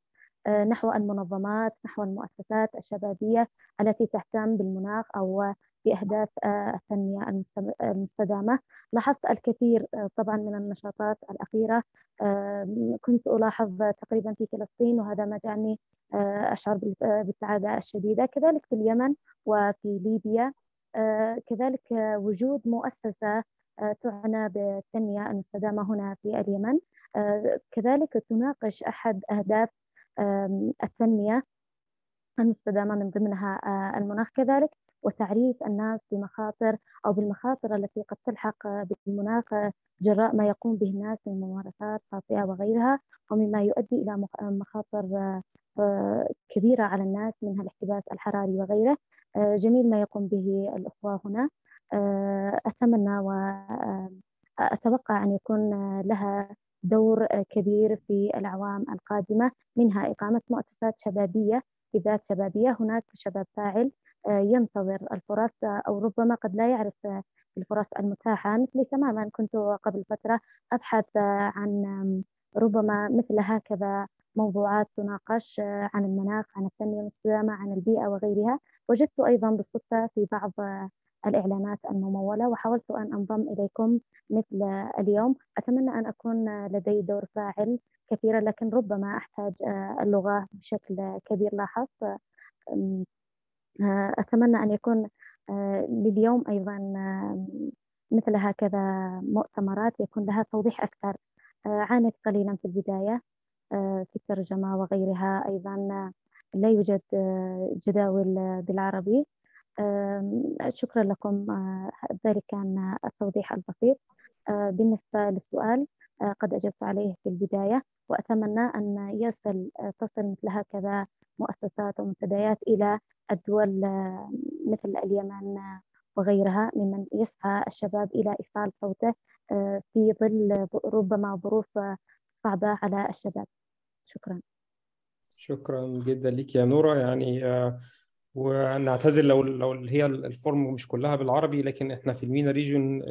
نحو المنظمات، نحو المؤسسات الشبابية التي تهتم بالمناخ أو بأهداف التنمية المستدامة. لاحظت الكثير طبعا من النشاطات الأخيرة. كنت ألاحظ تقريبا في فلسطين، وهذا ما جعلني أشعر بالسعادة الشديدة. كذلك في اليمن وفي ليبيا، كذلك وجود مؤسسة تعنى بالتنمية المستدامة هنا في اليمن، كذلك تناقش أحد أهداف التنمية المستدامة من ضمنها المناخ كذلك، وتعريف الناس بمخاطر أو بالمخاطر التي قد تلحق بالمناخ جراء ما يقوم به الناس من ممارسات خاطئة وغيرها، ومما يؤدي إلى مخاطر كبيرة على الناس منها الاحتباس الحراري وغيره. جميل ما يقوم به الأخوة هنا. أتمنى وأتوقع أن يكون لها دور كبير في الأعوام القادمة، منها إقامة مؤسسات شبابية ذات شبابية. هناك شباب فاعل ينتظر الفرص، أو ربما قد لا يعرف الفرص المتاحة. مثلي تماما، كنت قبل فترة أبحث عن ربما مثل هكذا موضوعات تناقش عن المناخ، عن التنمية المستدامة، عن البيئة وغيرها. وجدت أيضا بالصدفة في بعض الإعلانات الممولة، وحاولت أن أنضم إليكم مثل اليوم. أتمنى أن أكون لدي دور فاعل كثيرا، لكن ربما أحتاج اللغة بشكل كبير. لاحظت. أتمنى أن يكون لليوم أيضا مثل هكذا مؤتمرات يكون لها توضيح أكثر. عانيت قليلا في البداية في الترجمة وغيرها. أيضا لا يوجد جداول بالعربي. شكرا لكم. ذلك كان التوضيح البسيط. بالنسبة للسؤال قد أجبت عليه في البداية، وأتمنى أن تصل مثل هكذا مؤسسات ومنتديات إلى الدول مثل اليمن وغيرها، ممن يسعى الشباب إلى إيصال صوته في ظل ربما ظروف صعبة على الشباب. شكرا. شكرا جدا لك يا نورة. يعني ونعتذر لو هي الفورم مش كلها بالعربي، لكن احنا في المينا ريجون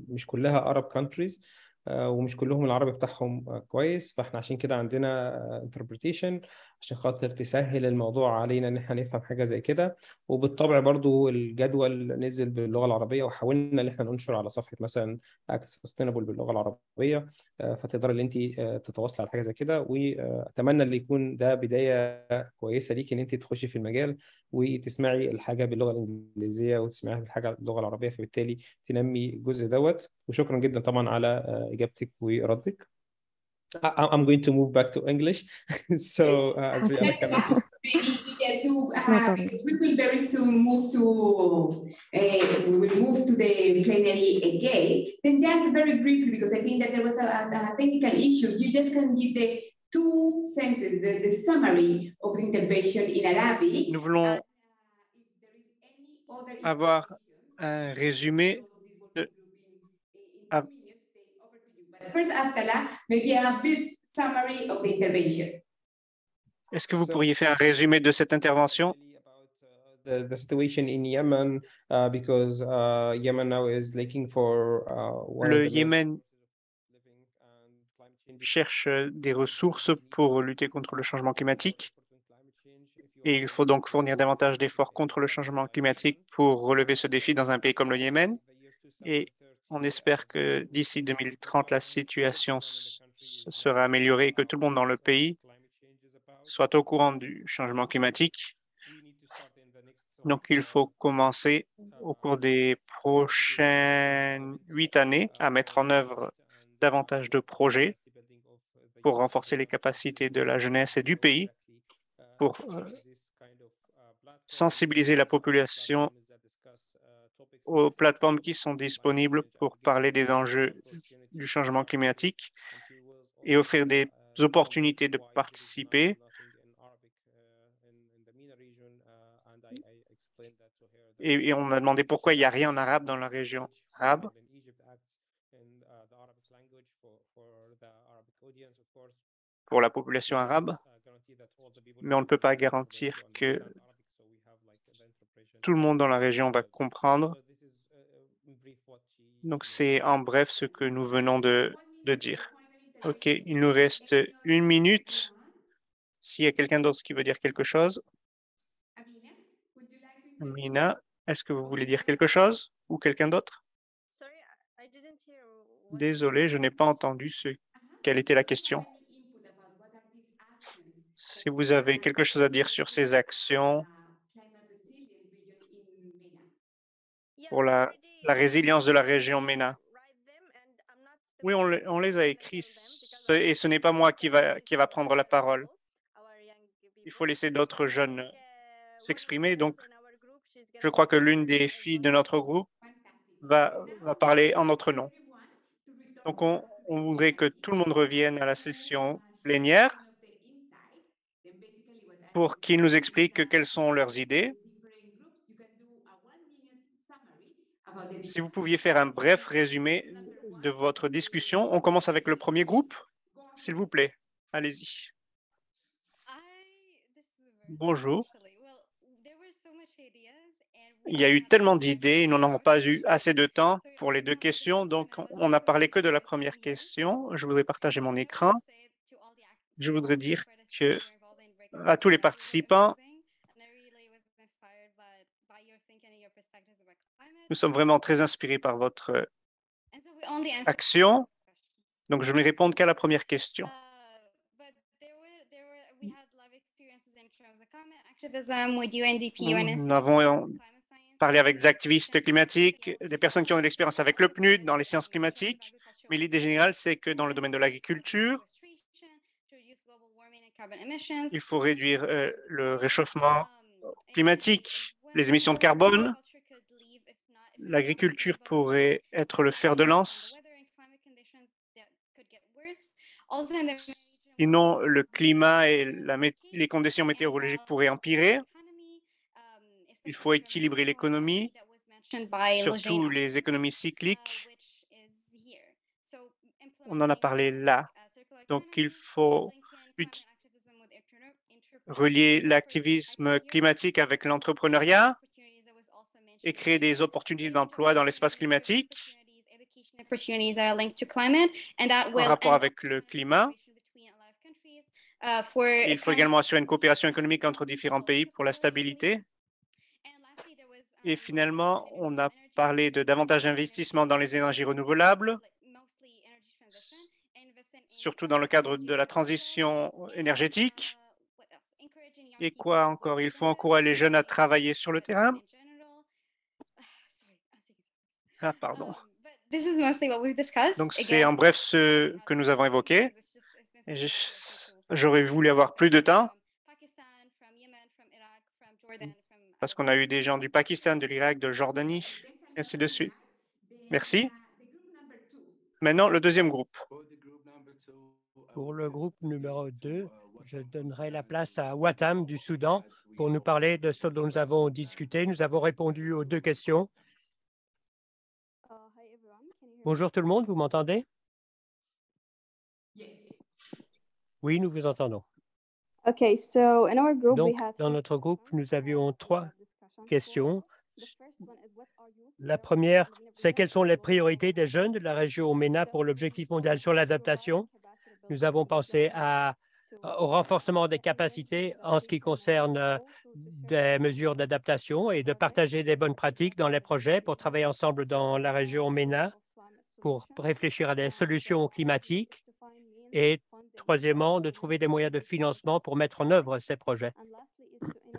مش كلها Arab countries، ومش كلهم العربي بتاعهم كويس، فاحنا عشان كده عندنا interpretation عشان خاطر تسهل الموضوع علينا ان احنا نفهم حاجة زي كده. وبالطبع برضو الجدول نزل باللغة العربية، وحاولنا ان احنا ننشر على صفحة مثلا Access Sustainable باللغة العربية، فتقدر ان انت تتواصل على حاجة زي كده. واتمنى ان يكون ده بداية كويسة ليك ان انت تخشي في المجال وتسمعي الحاجة باللغة الإنجليزية وتسمعيها بالحاجة باللغة العربية، فبالتالي تنمي الجزء دوت. وشكرا جدا طبعا على إجابتك وردك. I'm going to move back to English. So, Adriana, can I just... Maybe just to because we will very soon move to we will move to the plenary again. Then just very briefly, because I think that there was a technical issue. You just can give the two sentences, the summary of the intervention in Arabic. Nous voulons avoir un résumé de... First, Abdallah, maybe a brief summary of the intervention. Est-ce que vous pourriez faire un résumé de cette intervention? The situation in Yemen, because Yemen now is looking for Le Yémen cherche des ressources pour lutter contre le changement climatique, et il faut donc fournir davantage d'efforts contre le changement climatique pour relever ce défi dans un pays comme le Yémen. Et on espère que d'ici 2030, la situation sera améliorée et que tout le monde dans le pays soit au courant du changement climatique. Donc, il faut commencer au cours des prochaines 8 années à mettre en œuvre davantage de projets pour renforcer les capacités de la jeunesse et du pays, pour sensibiliser la population aux plateformes qui sont disponibles pour parler des enjeux du changement climatique et offrir des opportunités de participer. Et on a demandé pourquoi il n'y a rien en arabe dans la région arabe. Pour la population arabe, mais on ne peut pas garantir que tout le monde dans la région va comprendre. Donc, c'est en bref ce que nous venons de dire. OK, il nous reste 1 minute. S'il y a quelqu'un d'autre qui veut dire quelque chose, Amina, est-ce que vous voulez dire quelque chose ou quelqu'un d'autre? Désolé, je n'ai pas entendu quelle était la question. Si vous avez quelque chose à dire sur ces actions pour la résilience de la région MENA. Oui, on les a écrits et ce n'est pas moi qui va prendre la parole. Il faut laisser d'autres jeunes s'exprimer. Donc, je crois que l'une des filles de notre groupe va parler en notre nom. Donc, on voudrait que tout le monde revienne à la session plénière pour qu'ils nous expliquent quelles sont leurs idées. Si vous pouviez faire un bref résumé de votre discussion. On commence avec le premier groupe, s'il vous plaît. Allez-y. Bonjour. Il y a eu tellement d'idées, nous n'avons pas eu assez de temps pour les deux questions, donc on n'a parlé que de la première question. Je voudrais partager mon écran. Je voudrais dire que à tous les participants, nous sommes vraiment très inspirés par votre action. Donc, je ne vais répondre qu'à la première question. Nous avons parlé avec des activistes climatiques, des personnes qui ont de l'expérience avec le PNUD dans les sciences climatiques, mais l'idée générale, c'est que dans le domaine de l'agriculture, il faut réduire le réchauffement climatique, les émissions de carbone. L'agriculture pourrait être le fer de lance. Sinon, le climat et les conditions météorologiques pourraient empirer. Il faut équilibrer l'économie, surtout les économies cycliques. On en a parlé là. Donc, il faut relier l'activisme climatique avec l'entrepreneuriat et créer des opportunités d'emploi dans l'espace climatique en rapport avec le climat. Il faut également assurer une coopération économique entre différents pays pour la stabilité. Et finalement, on a parlé de davantage d'investissements dans les énergies renouvelables, surtout dans le cadre de la transition énergétique. Et quoi encore? Il faut encourager les jeunes à travailler sur le terrain. Ah, pardon. Donc, c'est en bref ce que nous avons évoqué. J'aurais voulu avoir plus de temps parce qu'on a eu des gens du Pakistan, de l'Irak, de Jordanie, et ainsi de suite. Merci. Maintenant, le deuxième groupe. Pour le groupe numéro 2, je donnerai la place à Watam du Soudan pour nous parler de ce dont nous avons discuté. Nous avons répondu aux deux questions. Bonjour tout le monde, vous m'entendez? Oui, nous vous entendons. Donc, dans notre groupe, nous avions 3 questions. La première, c'est quelles sont les priorités des jeunes de la région MENA pour l'objectif mondial sur l'adaptation? Nous avons pensé au renforcement des capacités en ce qui concerne des mesures d'adaptation et de partager des bonnes pratiques dans les projets pour travailler ensemble dans la région MENA pour réfléchir à des solutions climatiques et troisièmement, de trouver des moyens de financement pour mettre en œuvre ces projets.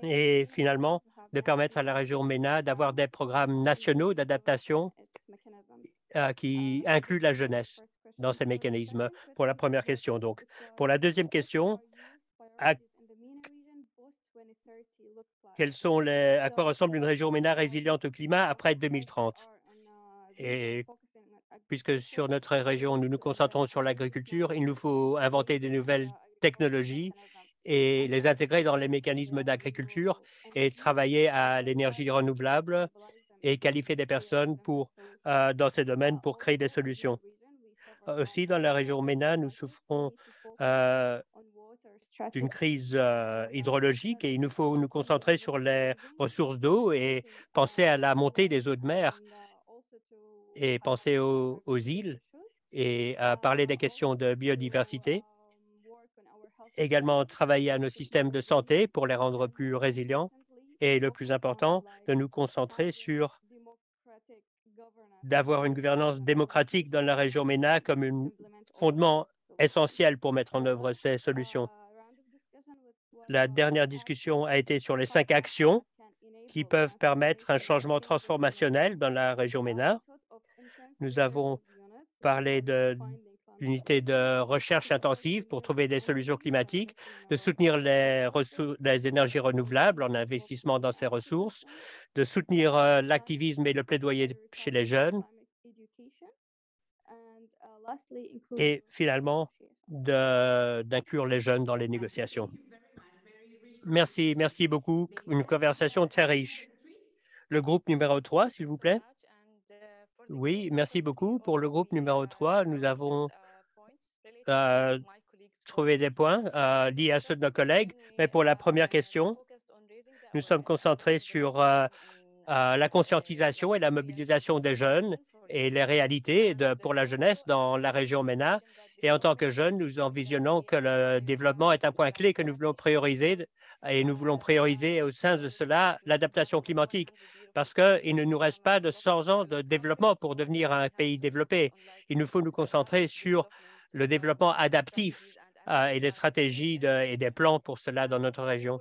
Et finalement, de permettre à la région MENA d'avoir des programmes nationaux d'adaptation qui incluent la jeunesse dans ces mécanismes, pour la première question. Donc, pour la deuxième question, à quoi ressemble une région MENA résiliente au climat après 2030? Et puisque sur notre région, nous nous concentrons sur l'agriculture, il nous faut inventer de nouvelles technologies et les intégrer dans les mécanismes d'agriculture et travailler à l'énergie renouvelable et qualifier des personnes dans ces domaines pour créer des solutions. Aussi, dans la région MENA, nous souffrons d'une crise hydrologique et il nous faut nous concentrer sur les ressources d'eau et penser à la montée des eaux de mer et penser aux îles et parler des questions de biodiversité également travailler à nos systèmes de santé pour les rendre plus résilients et le plus important, de nous concentrer sur d'avoir une gouvernance démocratique dans la région MENA comme un fondement essentiel pour mettre en œuvre ces solutions. La dernière discussion a été sur les 5 actions qui peuvent permettre un changement transformationnel dans la région MENA. Nous avons parlé d'unités de recherche intensive pour trouver des solutions climatiques, de soutenir les énergies renouvelables en investissement dans ces ressources, de soutenir l'activisme et le plaidoyer chez les jeunes et finalement d'inclure les jeunes dans les négociations. Merci, merci beaucoup. Une conversation très riche. Le groupe numéro 3, s'il vous plaît. Oui, merci beaucoup. Pour le groupe numéro 3, nous avons trouvé des points liés à ceux de nos collègues. Mais pour la première question, nous sommes concentrés sur la conscientisation et la mobilisation des jeunes et les réalités pour la jeunesse dans la région MENA. Et en tant que jeunes, nous envisionnons que le développement est un point clé que nous voulons prioriser et nous voulons prioriser au sein de cela l'adaptation climatique parce qu'il ne nous reste pas de 100 ans de développement pour devenir un pays développé. Il nous faut nous concentrer sur le développement adaptif et des stratégies et des plans pour cela dans notre région.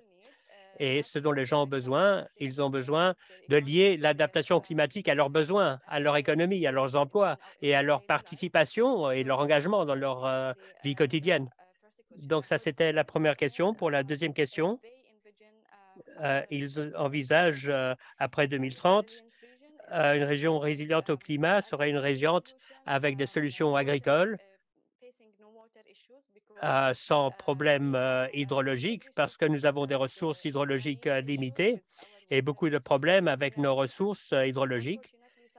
Et ce dont les gens ont besoin, ils ont besoin de lier l'adaptation climatique à leurs besoins, à leur économie, à leurs emplois et à leur participation et leur engagement dans leur vie quotidienne. Donc, ça, c'était la première question. Pour la deuxième question, ils envisagent, après 2030, une région résiliente au climat serait une région avec des solutions agricoles sans problème hydrologique parce que nous avons des ressources hydrologiques limitées et beaucoup de problèmes avec nos ressources hydrologiques.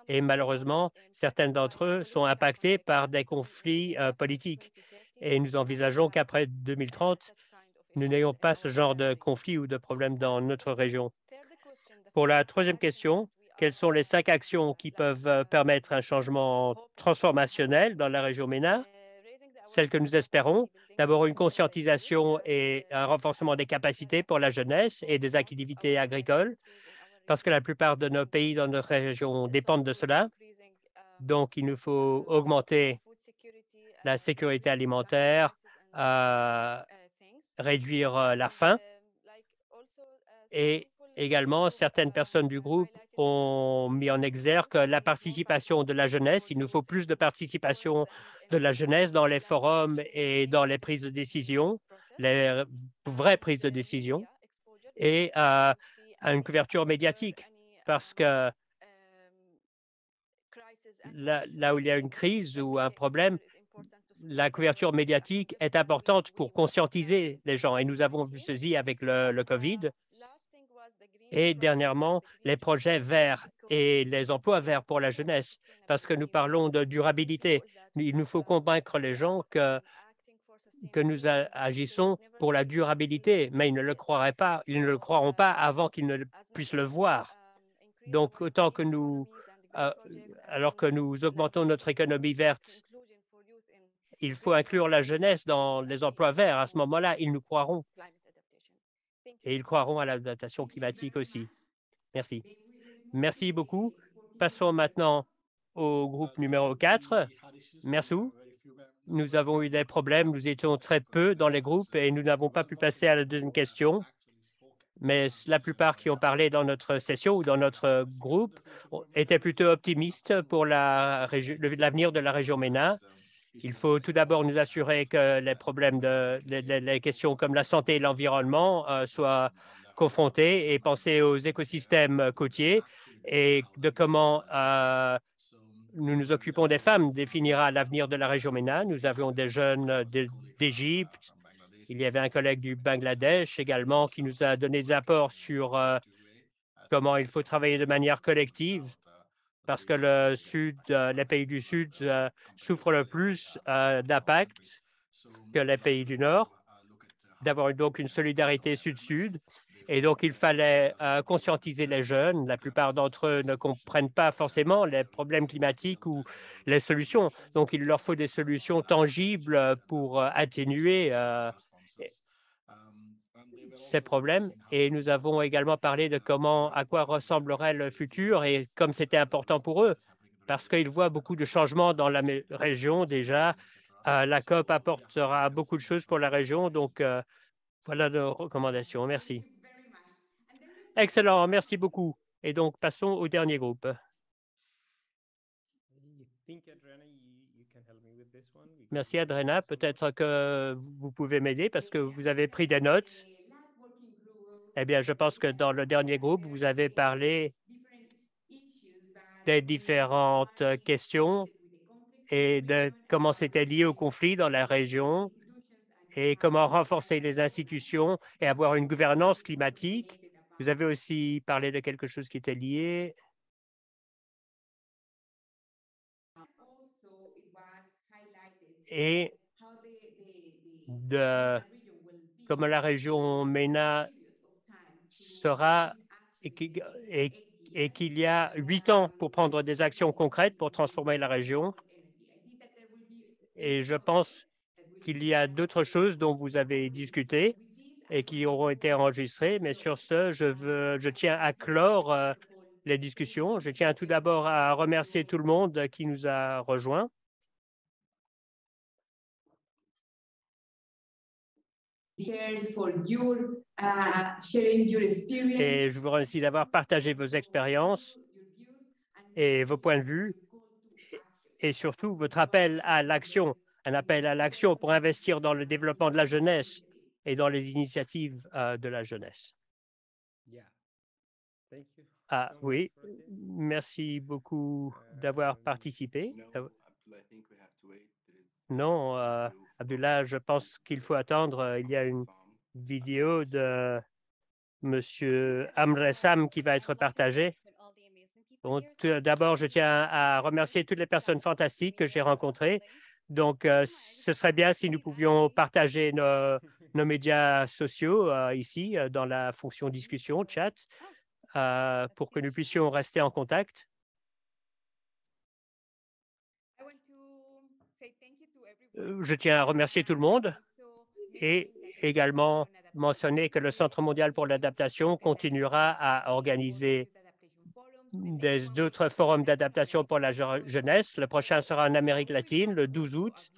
Et malheureusement, certains d'entre eux sont impactés par des conflits politiques. Et nous envisageons qu'après 2030, nous n'ayons pas ce genre de conflit ou de problème dans notre région. Pour la troisième question, quelles sont les 5 actions qui peuvent permettre un changement transformationnel dans la région MENA? Celles que nous espérons, d'abord une conscientisation et un renforcement des capacités pour la jeunesse et des activités agricoles, parce que la plupart de nos pays dans notre région dépendent de cela. Donc, il nous faut augmenter la sécurité alimentaire, réduire la faim. Et également, certaines personnes du groupe ont mis en exergue la participation de la jeunesse. Il nous faut plus de participation de la jeunesse dans les forums et dans les prises de décision, les vraies prises de décision, et à une couverture médiatique, parce que là où il y a une crise ou un problème, la couverture médiatique est importante pour conscientiser les gens. Et nous avons vu ceci avec le COVID. Et dernièrement, les projets verts et les emplois verts pour la jeunesse, parce que nous parlons de durabilité. Il nous faut convaincre les gens que nous agissons pour la durabilité, mais ils ne le croiraient pas, ils ne le croiront pas avant qu'ils ne puissent le voir. Donc, autant que alors que nous augmentons notre économie verte, il faut inclure la jeunesse dans les emplois verts. À ce moment-là, ils nous croiront. Et ils croiront à l'adaptation climatique aussi. Merci. Merci beaucoup. Passons maintenant au groupe numéro 4. Merci. Nous avons eu des problèmes. Nous étions très peu dans les groupes et nous n'avons pas pu passer à la deuxième question. Mais la plupart qui ont parlé dans notre session ou dans notre groupe étaient plutôt optimistes pour l'avenir de la région MENA. Il faut tout d'abord nous assurer que les problèmes les questions comme la santé et l'environnement soient confrontés et penser aux écosystèmes côtiers et de comment nous nous occupons des femmes définira l'avenir de la région MENA. Nous avions des jeunes d'Égypte. Il y avait un collègue du Bangladesh également qui nous a donné des apports sur comment il faut travailler de manière collective parce que le Sud, les pays du Sud souffrent le plus d'impact que les pays du Nord, d'avoir donc une solidarité Sud-Sud. Et donc, il fallait conscientiser les jeunes. La plupart d'entre eux ne comprennent pas forcément les problèmes climatiques ou les solutions. Donc, il leur faut des solutions tangibles pour atténuer ces problèmes et nous avons également parlé de à quoi ressemblerait le futur et comme c'était important pour eux parce qu'ils voient beaucoup de changements dans la région déjà. La COP apportera beaucoup de choses pour la région, donc voilà nos recommandations. Merci. Excellent, merci beaucoup. Et donc, passons au dernier groupe. Merci, Adrena. Peut-être que vous pouvez m'aider parce que vous avez pris des notes. Eh bien, je pense que dans le dernier groupe, vous avez parlé des différentes questions et de comment c'était lié au conflit dans la région et comment renforcer les institutions et avoir une gouvernance climatique. Vous avez aussi parlé de quelque chose qui était lié et de comment la région MENA sera et qu'il y a 8 ans pour prendre des actions concrètes pour transformer la région. Et je pense qu'il y a d'autres choses dont vous avez discuté et qui auront été enregistrées. Mais sur ce, je tiens à clore les discussions. Je tiens tout d'abord à remercier tout le monde qui nous a rejoints. Et je vous remercie d'avoir partagé vos expériences et vos points de vue et surtout votre appel à l'action, un appel à l'action pour investir dans le développement de la jeunesse et dans les initiatives de la jeunesse. Ah oui, merci beaucoup d'avoir participé. Non, Abdullah, je pense qu'il faut attendre. Il y a une vidéo de Monsieur Amressam qui va être partagée. Donc, d'abord, je tiens à remercier toutes les personnes fantastiques que j'ai rencontrées. Donc, ce serait bien si nous pouvions partager nos médias sociaux ici dans la fonction discussion, chat, pour que nous puissions rester en contact. Je tiens à remercier tout le monde et également mentionner que le Centre mondial pour l'adaptation continuera à organiser d'autres forums d'adaptation pour la jeunesse. Le prochain sera en Amérique latine, le 12 août,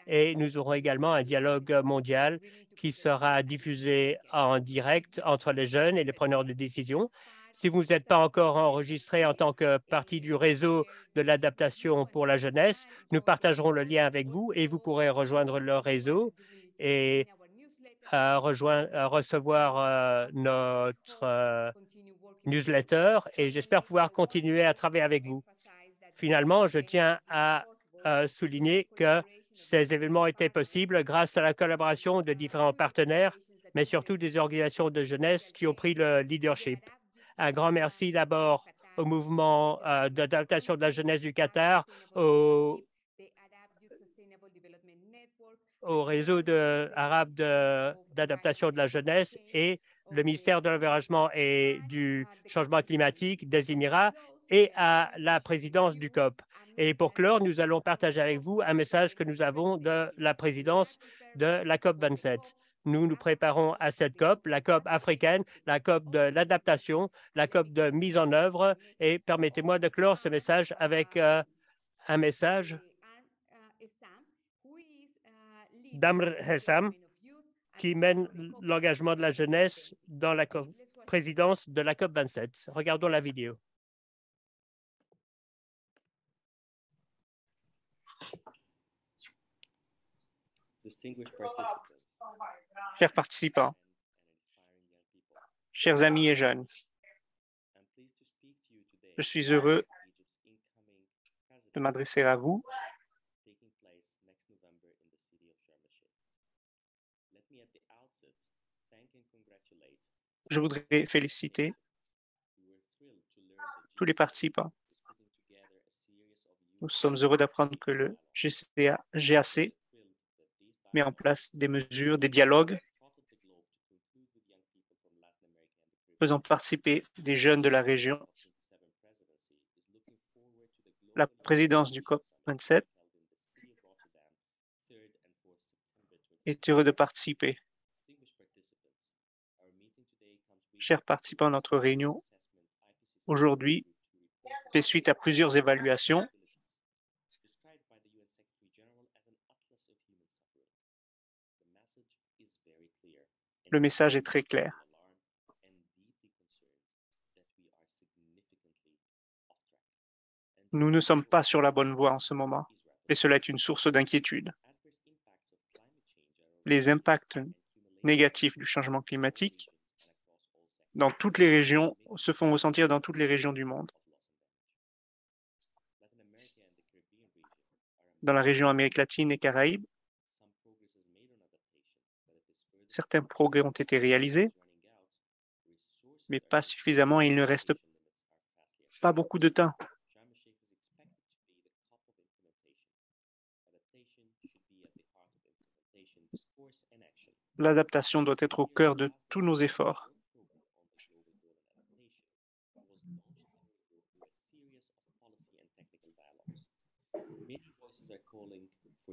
et nous aurons également un dialogue mondial qui sera diffusé en direct entre les jeunes et les preneurs de décision. Si vous n'êtes pas encore enregistré en tant que partie du réseau de l'adaptation pour la jeunesse, nous partagerons le lien avec vous et vous pourrez rejoindre le réseau et recevoir notre newsletter et j'espère pouvoir continuer à travailler avec vous. Finalement, je tiens à souligner que ces événements étaient possibles grâce à la collaboration de différents partenaires, mais surtout des organisations de jeunesse qui ont pris le leadership. Un grand merci d'abord au mouvement d'adaptation de la jeunesse du Qatar, au réseau arabe d'adaptation de la jeunesse et le ministère de l'Environnement et du Changement climatique des Émirats et à la présidence du COP. Et pour clore, nous allons partager avec vous un message que nous avons de la présidence de la COP 27. Nous nous préparons à cette COP, la COP africaine, la COP de l'adaptation, la COP de mise en œuvre. Et permettez-moi de clore ce message avec un message d'Amr Hessam, qui mène l'engagement de la jeunesse dans la présidence de la COP 27. Regardons la vidéo. Chers participants, chers amis et jeunes, je suis heureux de m'adresser à vous Je voudrais féliciter tous les participants. Nous sommes heureux d'apprendre que le GAC met en place des mesures, des dialogues, faisant participer des jeunes de la région. La présidence du COP 27 est heureuse de participer. Chers participants à notre réunion, aujourd'hui, fait suite à plusieurs évaluations. Le message est très clair. Nous ne sommes pas sur la bonne voie en ce moment, et cela est une source d'inquiétude. Les impacts négatifs du changement climatique dans toutes les régions se font ressentir dans toutes les régions du monde. Dans la région Amérique latine et Caraïbes, certains progrès ont été réalisés, mais pas suffisamment et il ne reste pas beaucoup de temps. L'adaptation doit être au cœur de tous nos efforts.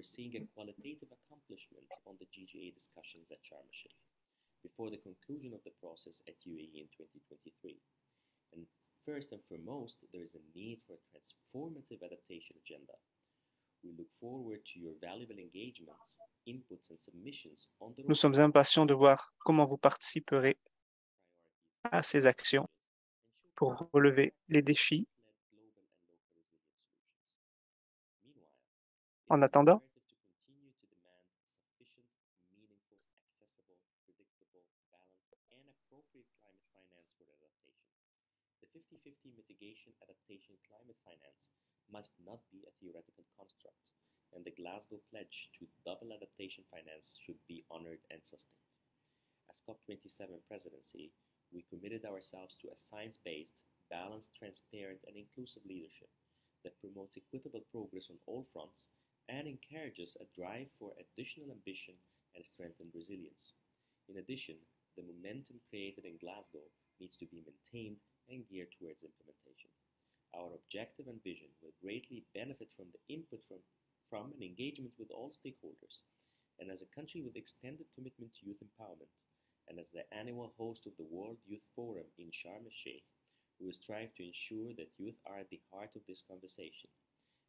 Seeing a qualitative accomplishment on the GGA discussions at Sharm el-Sheikh before the conclusion of the process at UAE in 2023. And first and foremost, there is a need for a transformative adaptation agenda. We look forward to your valuable engagements, inputs and submissions on the... Nous sommes impatients de voir comment vous participerez à ces actions pour relever les défis. En attendant, the 50-50 mitigation adaptation climate finance must not be a theoretical construct, and the Glasgow pledge to double adaptation finance should be honored and sustained. As COP27 presidency, we committed ourselves to a science-based, balanced, transparent, and inclusive leadership that promotes equitable progress on all fronts and encourages a drive for additional ambition and strengthened resilience. In addition, the momentum created in Glasgow needs to be maintained and geared towards implementation. Our objective and vision will greatly benefit from the input from and engagement with all stakeholders. And as a country with extended commitment to youth empowerment, and as the annual host of the World Youth Forum in Sharm el-Sheikh, we will strive to ensure that youth are at the heart of this conversation,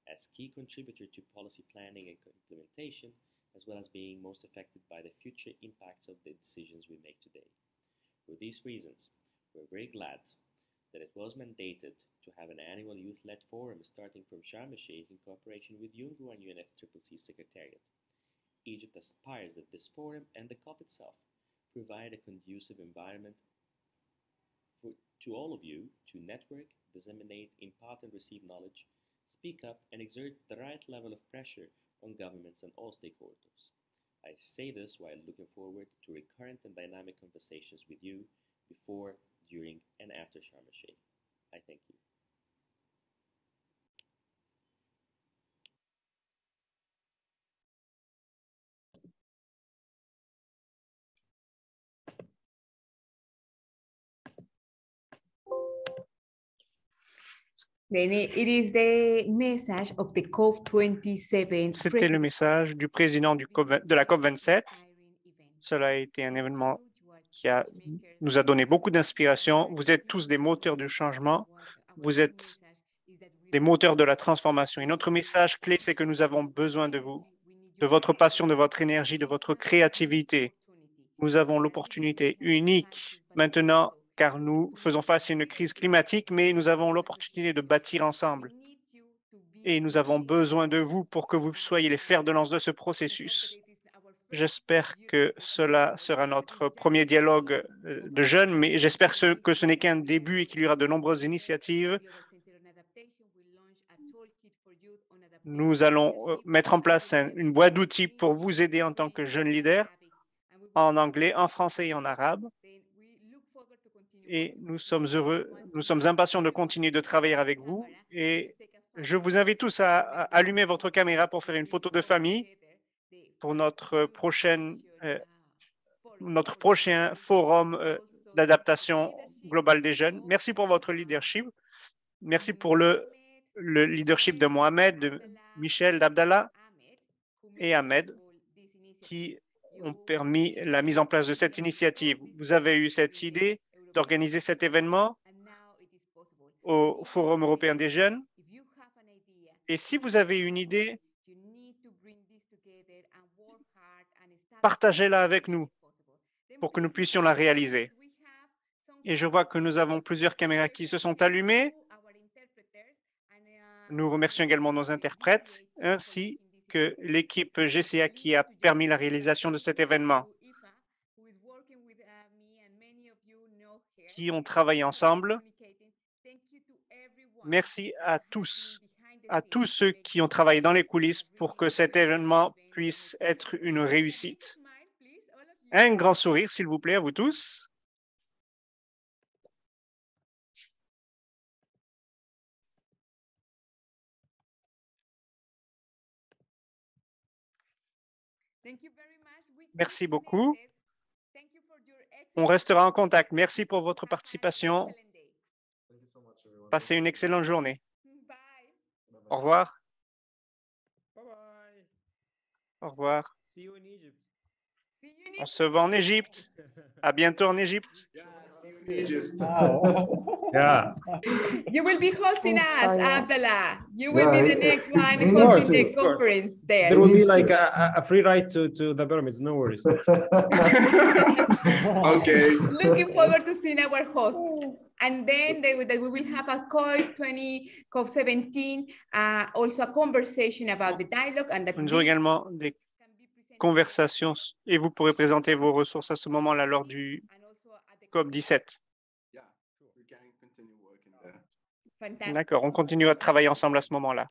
as key contributor to policy planning and implementation, as well as being most affected by the future impacts of the decisions we make today. For these reasons, we're very glad that it was mandated to have an annual youth-led forum starting from Sharm el-Sheikh in cooperation with UNGRO and UNFCCC Secretariat. Egypt aspires that this forum and the COP itself provide a conducive environment to all of you to network, disseminate, impart and receive knowledge, speak up and exert the right level of pressure on governments and all stakeholders. I say this while looking forward to recurrent and dynamic conversations with you before, during, and after Sharm el-Sheikh. I thank you. C'était le message du président de la COP27. Cela a été un événement qui nous a donné beaucoup d'inspiration. Vous êtes tous des moteurs du changement. Vous êtes des moteurs de la transformation. Et notre message clé, c'est que nous avons besoin de vous, de votre passion, de votre énergie, de votre créativité. Nous avons l'opportunité unique maintenant, car nous faisons face à une crise climatique, mais nous avons l'opportunité de bâtir ensemble. Et nous avons besoin de vous pour que vous soyez les fers de lance de ce processus. J'espère que cela sera notre premier dialogue de jeunes, mais j'espère que ce n'est qu'un début et qu'il y aura de nombreuses initiatives. Nous allons mettre en place une boîte d'outils pour vous aider en tant que jeunes leaders, en anglais, en français et en arabe. Et nous sommes heureux, nous sommes impatients de continuer de travailler avec vous. Et je vous invite tous à allumer votre caméra pour faire une photo de famille pour notre prochain forum d'adaptation globale des jeunes. Merci pour votre leadership. Merci pour le leadership de Mohamed, de Michel, d'Abdallah et Ahmed qui ont permis la mise en place de cette initiative. Vous avez eu cette idée d'organiser cet événement au Forum européen des jeunes. Et si vous avez une idée, partagez-la avec nous pour que nous puissions la réaliser. Et je vois que nous avons plusieurs caméras qui se sont allumées. Nous remercions également nos interprètes ainsi que l'équipe GCA qui a permis la réalisation de cet événement, qui ont travaillé ensemble. Merci à tous ceux qui ont travaillé dans les coulisses pour que cet événement puisse être une réussite. Un grand sourire, s'il vous plaît, à vous tous. Merci beaucoup. On restera en contact. Merci pour votre participation. Passez une excellente journée. Au revoir. Au revoir. On se voit en Égypte. À bientôt en Égypte. Yeah. You will be hosting us, sorry. Abdallah. You will be the next one of course, hosting the of course. conference there. There will be like a free ride to the pyramids, no worries. Okay. Looking forward to seeing our host. And then we will have a COP17, also a conversation about the dialogue and that Nous aurons également des conversations et vous pourrez présenter vos ressources à ce moment-là lors du COP17. D'accord, on continue à travailler ensemble à ce moment-là.